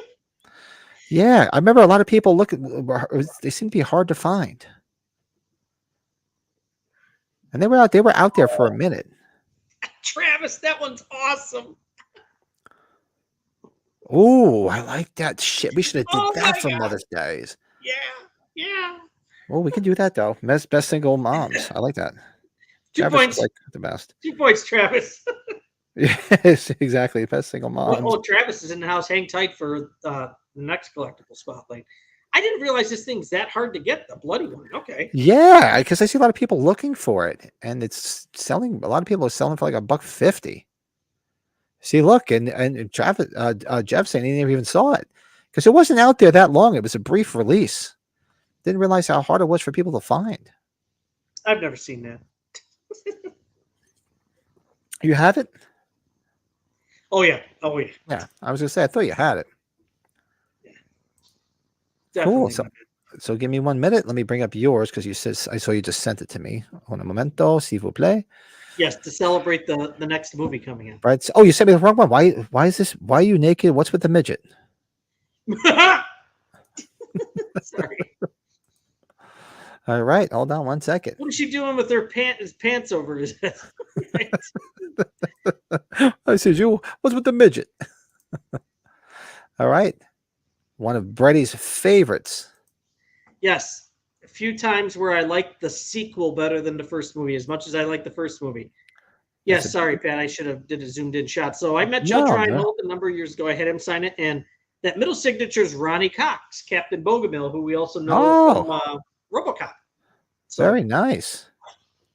Speaker 1: Yeah, I remember a lot of people they seem to be hard to find. And they were out there for a minute.
Speaker 3: Travis, that one's awesome.
Speaker 1: Oh, I like that shit. We should have did that for
Speaker 3: God.
Speaker 1: Mother's Days.
Speaker 3: Yeah.
Speaker 1: Well, we can do that though. Best single moms. I like that.
Speaker 3: 2
Speaker 1: Travis
Speaker 3: points.
Speaker 1: is like the best.
Speaker 3: 2 points, Travis.
Speaker 1: Yes, exactly. Best single moms.
Speaker 3: Oh, Travis is in the house. Hang tight for the next collectible spotlight. I didn't realize this thing's that hard to get, the bloody one. Okay.
Speaker 1: Yeah, because I see a lot of people looking for it, and it's selling. A lot of people are selling for like $150. See, look, and Travis, Jeff saying he never even saw it because it wasn't out there that long. It was a brief release. Didn't realize how hard it was for people to find.
Speaker 3: I've never seen that.
Speaker 1: You have it?
Speaker 3: Oh yeah.
Speaker 1: Yeah, I was gonna say I thought you had it.
Speaker 3: Definitely.
Speaker 1: Cool. So give me 1 minute. Let me bring up yours because I saw you just sent it to me. Un momento, s'il vous plaît.
Speaker 3: Yes, to celebrate the next movie coming in.
Speaker 1: Right. Oh, you sent me the wrong one. Why is this? Why are you naked? What's with the midget?
Speaker 3: Sorry.
Speaker 1: All right. Hold on 1 second.
Speaker 3: What is she doing with her his pants over his head?
Speaker 1: I said, what's with the midget? All right. One of Bretty's favorites.
Speaker 3: Yes. A few times where I liked the sequel better than the first movie, as much as I liked the first movie. Yes, sorry, Pat. I should have did a zoomed in shot. So I met Judge Ryan Holt a number of years ago. I had him sign it, and that middle signature is Ronnie Cox, Captain Bogomil, who we also know from RoboCop. So,
Speaker 1: very nice.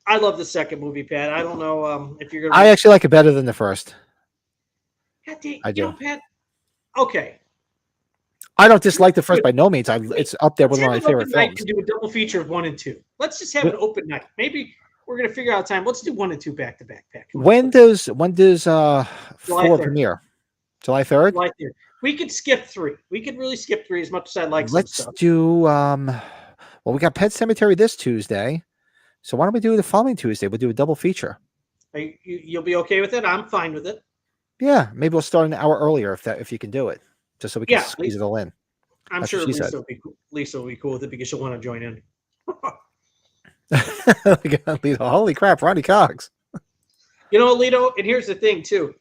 Speaker 3: I love the second movie, Pat. I don't know if you're going
Speaker 1: I actually like it better than the first.
Speaker 3: God dang,
Speaker 1: I do.
Speaker 3: Pat. Okay.
Speaker 1: I don't dislike the first by no means. It's up there with
Speaker 3: Let's
Speaker 1: one of
Speaker 3: have
Speaker 1: my
Speaker 3: an open
Speaker 1: favorite
Speaker 3: night
Speaker 1: films.
Speaker 3: and do a double feature of 1 and 2. Let's just have an open night. Maybe we're gonna figure out time. Let's do 1 and 2 back to back. Pat.
Speaker 1: When does
Speaker 3: July
Speaker 1: 4
Speaker 3: 3rd.
Speaker 1: premiere? July 3rd?
Speaker 3: July 3rd. We could skip 3. We could really skip 3 as much as I like some
Speaker 1: Let's
Speaker 3: stuff.
Speaker 1: do well, we got Pet Sematary this Tuesday. So why don't we do the following Tuesday? We'll do a double feature.
Speaker 3: You'll be okay with it? I'm fine with it.
Speaker 1: Yeah, maybe we'll start an hour earlier if you can do it, just so we can squeeze it all in.
Speaker 3: I'm
Speaker 1: That's
Speaker 3: sure
Speaker 1: what she
Speaker 3: Lisa
Speaker 1: said.
Speaker 3: will be cool. Lisa will be cool with it because she'll want to join in.
Speaker 1: Holy crap, Ronnie Cox.
Speaker 3: You know, Alito, and here's the thing too.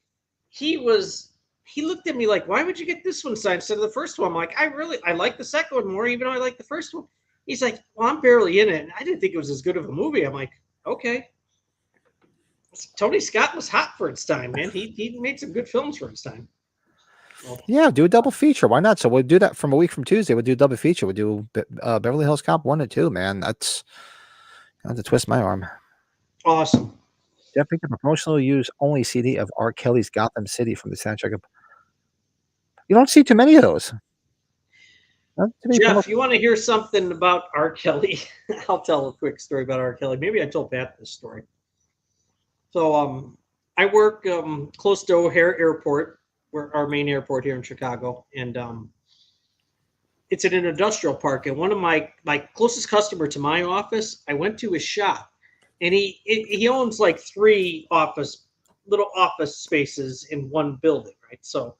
Speaker 3: He looked at me like, why would you get this one signed instead of the first one? I'm like, I like the second one more, even though I like the first one. He's like, well, I'm barely in it. And I didn't think it was as good of a movie. I'm like, okay. Tony Scott was hot for its time, man. He made some good films for its time. Well,
Speaker 1: Yeah, do a double feature. Why not? So we'll do that from a week from Tuesday. We'll do a double feature. We'll do Beverly Hills Cop 1 and 2, man. That's I have to twist my arm.
Speaker 3: awesome.
Speaker 1: Jeff picked up a promotional use only CD of R. Kelly's Gotham City from the soundtrack of. You don't see too many of those.
Speaker 3: Jeff, you want to hear something about R. Kelly? I'll tell a quick story about R. Kelly. Maybe I told Pat this story. So I work close to O'Hare Airport, where our main airport here in Chicago, and it's in an industrial park. And one of my closest customer to my office, I went to his shop, and he owns like 3 little office spaces in one building, right? So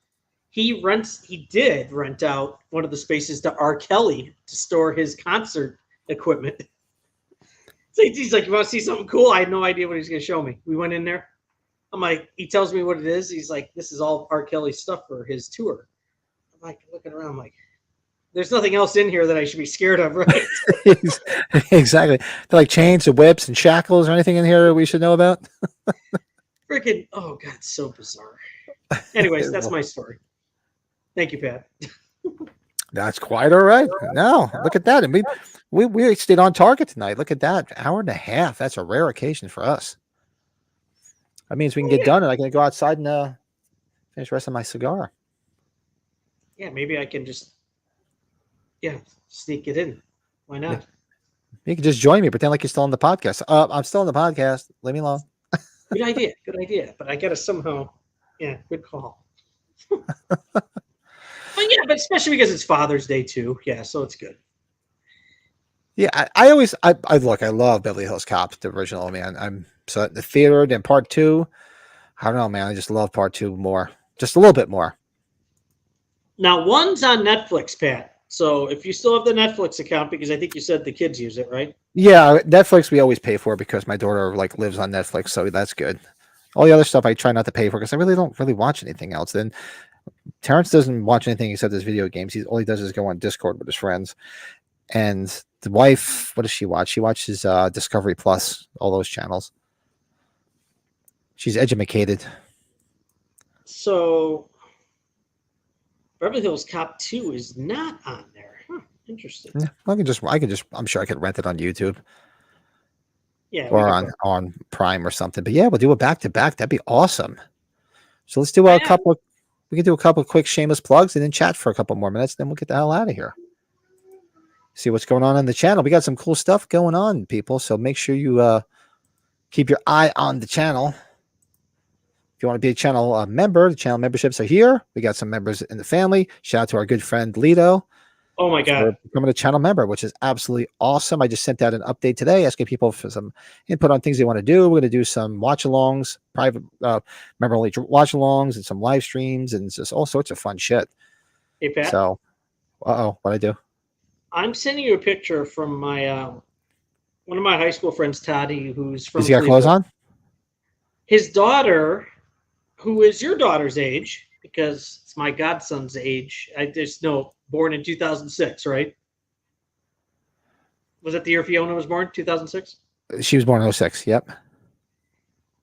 Speaker 3: he did rent out one of the spaces to R. Kelly to store his concert equipment. So he's like, you want to see something cool? I had no idea what he's going to show me. We went in there. I'm like, he tells me what it is. He's like, this is all R. Kelly stuff for his tour. I'm like, looking around, I'm like, there's nothing else in here that I should be scared of, right?
Speaker 1: Exactly. They're like chains and whips and shackles or anything in here that we should know about?
Speaker 3: Freaking, oh God, so bizarre. Anyways, that's my story. Thank you, Pat.
Speaker 1: That's quite all right. No, look at that. And we stayed on target tonight. Look at that. Hour and a half. That's a rare occasion for us. That means we can get done and I can go outside and finish the rest of my cigar.
Speaker 3: Yeah, maybe I can just sneak it in. Why not?
Speaker 1: You can just join me, pretend like you're still on the podcast. I'm still on the podcast. Leave me alone.
Speaker 3: Good idea. But I gotta somehow, good call. But especially because it's Father's Day too. Yeah, so it's good.
Speaker 1: Yeah, I always look. I love Beverly Hills Cop, the original. Man, I'm so at the theater. Then part 2. I don't know, man. I just love part 2 more, just a little bit more.
Speaker 3: Now 1's on Netflix, Pat. So if you still have the Netflix account, because I think you said the kids use it, right?
Speaker 1: Yeah, Netflix we always pay for because my daughter lives on Netflix, so that's good. All the other stuff I try not to pay for because I really don't watch anything else. Then Terrence doesn't watch anything except his video games. All he does is go on Discord with his friends. And the wife, what does she watch? She watches Discovery Plus, all those channels. She's educated.
Speaker 3: So Beverly Hills Cop 2 is not on there. Huh, interesting.
Speaker 1: Yeah, I can just. I'm sure I could rent it on YouTube.
Speaker 3: Yeah,
Speaker 1: or on Prime or something. But yeah, we'll do it back to back. That'd be awesome. So let's do a couple. We can do a couple of quick shameless plugs and then chat for a couple more minutes. Then we'll get the hell out of here. See what's going on the channel. We got some cool stuff going on, people. So make sure you keep your eye on the channel. If you want to be a channel member, the channel memberships are here. We got some members in the family. Shout out to our good friend Lito.
Speaker 3: Oh my God.
Speaker 1: For becoming a channel member, which is absolutely awesome. I just sent out an update today asking people for some input on things they want to do. We're going to do some watch-alongs, private member-only watch-alongs and some live streams and just all sorts of fun shit.
Speaker 3: Hey, Pat.
Speaker 1: So, what'd I do?
Speaker 3: I'm sending you a picture from my one of my high school friends, Toddy, who's from
Speaker 1: Does he got clothes on?
Speaker 3: His daughter, who is your daughter's age, because it's my godson's age. I just know, born in 2006, right? Was that the year Fiona was born? 2006?
Speaker 1: She was born in 06. Yep.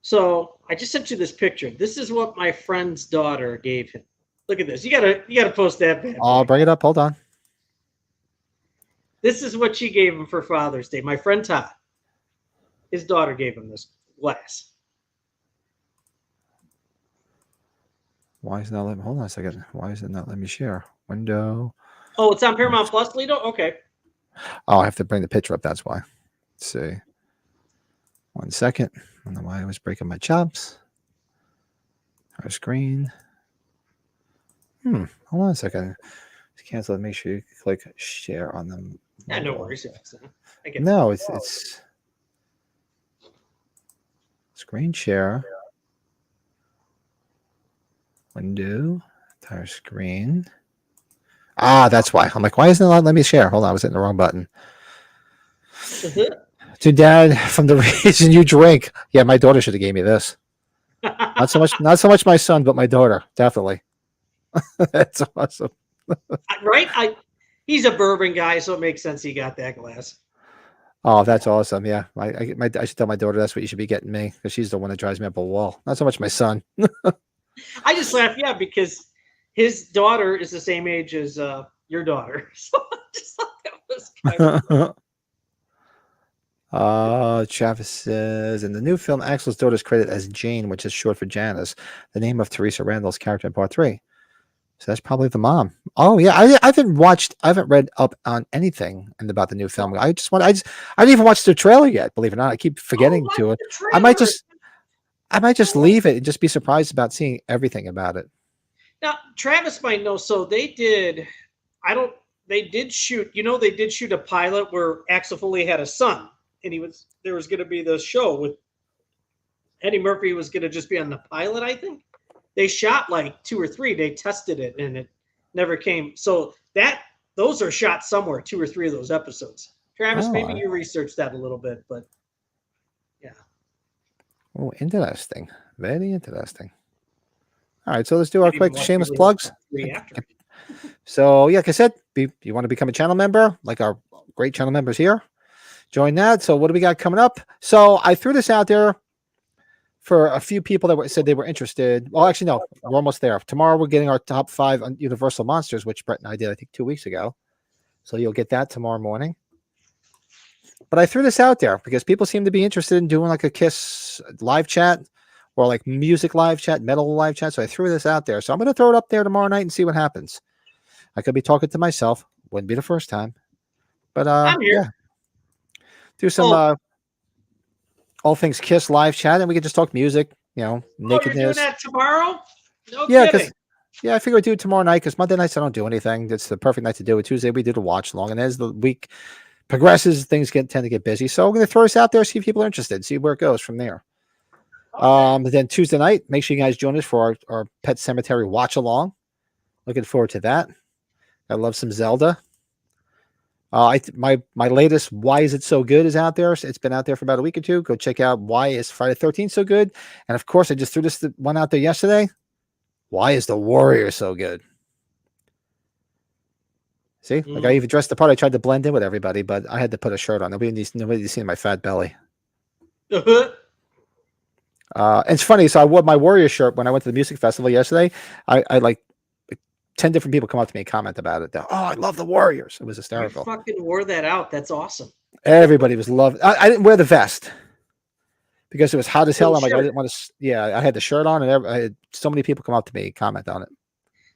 Speaker 3: So I just sent you this picture. This is what my friend's daughter gave him. Look at this. You gotta post that.
Speaker 1: I'll bring it up. Hold on.
Speaker 3: This is what she gave him for Father's Day. My friend Todd, his daughter gave him this glass.
Speaker 1: Why is it not letting me? Hold on a second. Why is it not letting me share? Window.
Speaker 3: Oh, it's on Paramount Plus, Lito? Okay.
Speaker 1: Oh, I have to bring the picture up. That's why. Let's see. 1 second. I don't know why I was breaking my chops. Our screen. Hold on a second. Just cancel it. Make sure you click share on them.
Speaker 3: Yeah, no worries if it's not. I get
Speaker 1: No, it's screen share. Window. Entire screen. Ah, that's why. I'm like, why isn't it letting me share? Hold on, I was hitting the wrong button. To Dad, from the reason you drink. Yeah, my daughter should have gave me this. Not so much my son, but my daughter, definitely. That's awesome.
Speaker 3: Right? He's a bourbon guy, so it makes sense he got that glass.
Speaker 1: Oh, that's awesome. Yeah, I should tell my daughter that's what you should be getting me, because she's the one that drives me up a wall. Not so much my son.
Speaker 3: I just laugh, yeah, because his daughter is the same age as your daughter. So I just thought that was kind of
Speaker 1: Travis says, in the new film, Axel's daughter is credited as Jane, which is short for Janice, the name of Teresa Randall's character in part 3. So that's probably the mom. Oh yeah, I haven't read up on anything about the new film. I didn't even watch the trailer yet. Believe it or not, I keep forgetting to it. I might just leave it and just be surprised about seeing everything about it.
Speaker 3: Now, Travis might know. So they did shoot, they did shoot a pilot where Axel Foley had a son, and there was going to be the show with Eddie Murphy was going to just be on the pilot, I think. They shot like 2 or 3. They tested it, and it never came. So those are shot somewhere, 2 or 3 of those episodes. Travis, maybe you researched that a little bit, but yeah.
Speaker 1: Oh, interesting. Very interesting. All right, so let's do our quick shameless plugs. So, yeah, like I said, you want to become a channel member, like our great channel members here, join that. So what do we got coming up? So I threw this out there for a few people that said they were interested. Well, actually, no, we're almost there. Tomorrow, we're getting our top 5 on Universal Monsters, which Brett and I did, I think, 2 weeks ago. So you'll get that tomorrow morning. But I threw this out there because people seem to be interested in doing like a Kiss live chat or like music live chat, metal live chat. So I threw this out there. So I'm going to throw it up there tomorrow night and see what happens. I could be talking to myself. Wouldn't be the first time. But yeah. Do some all things Kiss live chat, and we can just talk music, nakedness.
Speaker 3: Oh, you're doing that tomorrow? No
Speaker 1: yeah,
Speaker 3: kidding.
Speaker 1: I figure I'd do it tomorrow night because Monday nights I don't do anything. It's the perfect night to do it. Tuesday we did a watch long, and as the week progresses, things tend to get busy. So I'm going to throw this out there, see if people are interested, see where it goes from there. Okay. Then Tuesday night, make sure you guys join us for our Pet Sematary watch along. Looking forward to that. I love some Zelda. My latest Why Is It So Good is out there. It's been out there for about a week or 2. Go check out Why Is Friday the 13th So Good. And of course, I just threw this one out there yesterday. Why Is the Warrior So Good? See, like I even dressed the part. I tried to blend in with everybody, but I had to put a shirt on. Nobody's seen my fat belly. It's funny. So I wore my Warrior shirt when I went to the music festival yesterday. I like 10 different people come up to me and comment about it. Oh, I love the Warriors. It was hysterical.
Speaker 3: You fucking wore that out. That's awesome.
Speaker 1: Everybody was loving. I didn't wear the vest because it was hot as hell. I'm like, I didn't want to. Yeah, I had the shirt on, and I had so many people come up to me and comment on it.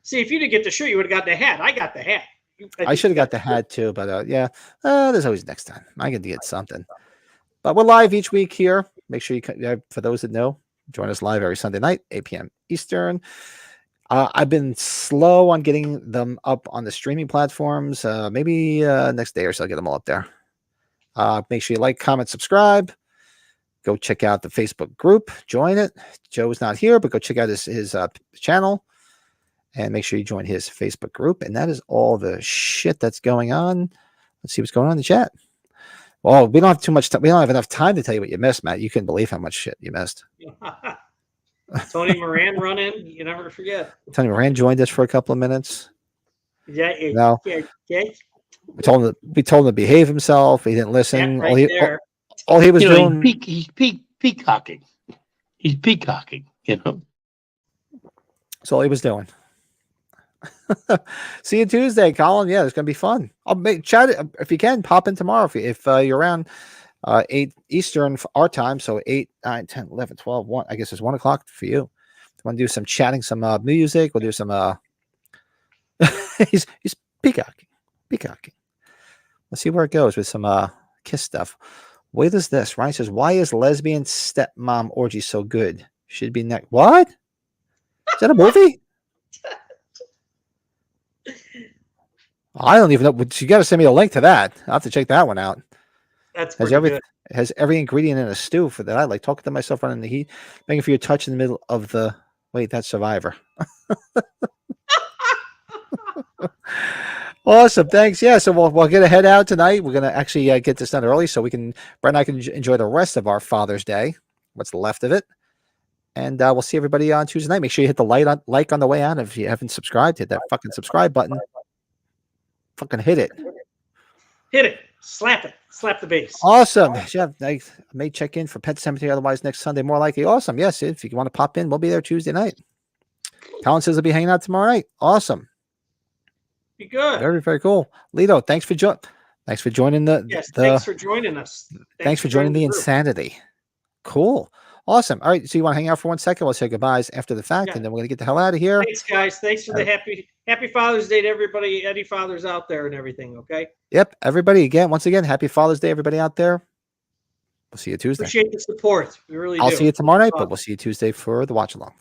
Speaker 3: See, if you didn't get the shirt, you would have got the hat. I got the hat.
Speaker 1: I should have got the hat too, but yeah, there's always next time. I can get something. But we're live each week here. Make sure you, for those that know, join us live every Sunday night, 8 p.m. Eastern. I've been slow on getting them up on the streaming platforms. Maybe next day or so, I'll get them all up there. Make sure you like, comment, subscribe. Go check out the Facebook group. Join it. Joe's not here, but go check out his channel. And make sure you join his Facebook group. And that is all the shit that's going on. Let's see what's going on in the chat. Well, we don't have too much time. We don't have enough time to tell you what you missed, Matt. You couldn't believe how much shit you missed.
Speaker 3: Tony Moran running. You never forget.
Speaker 1: Tony Moran joined us for a couple of minutes.
Speaker 3: Yeah.
Speaker 1: We told him to behave himself. He didn't listen.
Speaker 3: Right
Speaker 1: all he was doing.
Speaker 4: He's peacocking. He's peacocking.
Speaker 1: That's all he was doing. See you Tuesday, Colin. Yeah, it's gonna be fun. I'll chat if you can. Pop in tomorrow if you're around 8 Eastern our time. So 8, 9, 10, 11, 12, 1. I guess it's 1 o'clock for you. Want to do some chatting, some music? We'll do some. He's peacocking. Let's see where it goes with some kiss stuff. What is this? Ryan says, "Why is lesbian stepmom orgy so good? Should be next." What? Is that a movie? I don't even know. You got to send me a link to that. I'll have to check that one out.
Speaker 3: That's pretty good.
Speaker 1: It has every ingredient in a stew for that. I like talking to myself running the heat, making for your touch in the middle of the. Wait, that's Survivor. Awesome, thanks. Yeah, so we'll get a head out tonight. We're gonna actually get this done early so Brett and I can enjoy the rest of our Father's Day, what's left of it, and we'll see everybody on Tuesday night. Make sure you hit the like on the way out. If you haven't subscribed, hit that fucking subscribe button. Fucking hit it.
Speaker 3: Hit it. Slap it. Slap the base.
Speaker 1: Awesome. Jeff, I may check in for Pet Sematary otherwise next Sunday, more likely. Awesome. Yes, if you want to pop in, we'll be there Tuesday night. Colin says he'll be hanging out tomorrow night. Awesome.
Speaker 3: Be good.
Speaker 1: Very, very cool. Lito, thanks for joining
Speaker 3: thanks for joining us.
Speaker 1: Thanks for joining the insanity. Cool. Awesome. All right. So you want to hang out for 1 second? We'll say goodbyes after the fact, and then we're going to get the hell out of here.
Speaker 3: Thanks, guys. Thanks for the happy Father's Day to everybody, any fathers out there and everything, okay?
Speaker 1: Yep. Everybody, once again, happy Father's Day, everybody out there. We'll see you Tuesday.
Speaker 3: Appreciate the support. We really do.
Speaker 1: I'll see you tomorrow night, but we'll see you Tuesday for the watch along.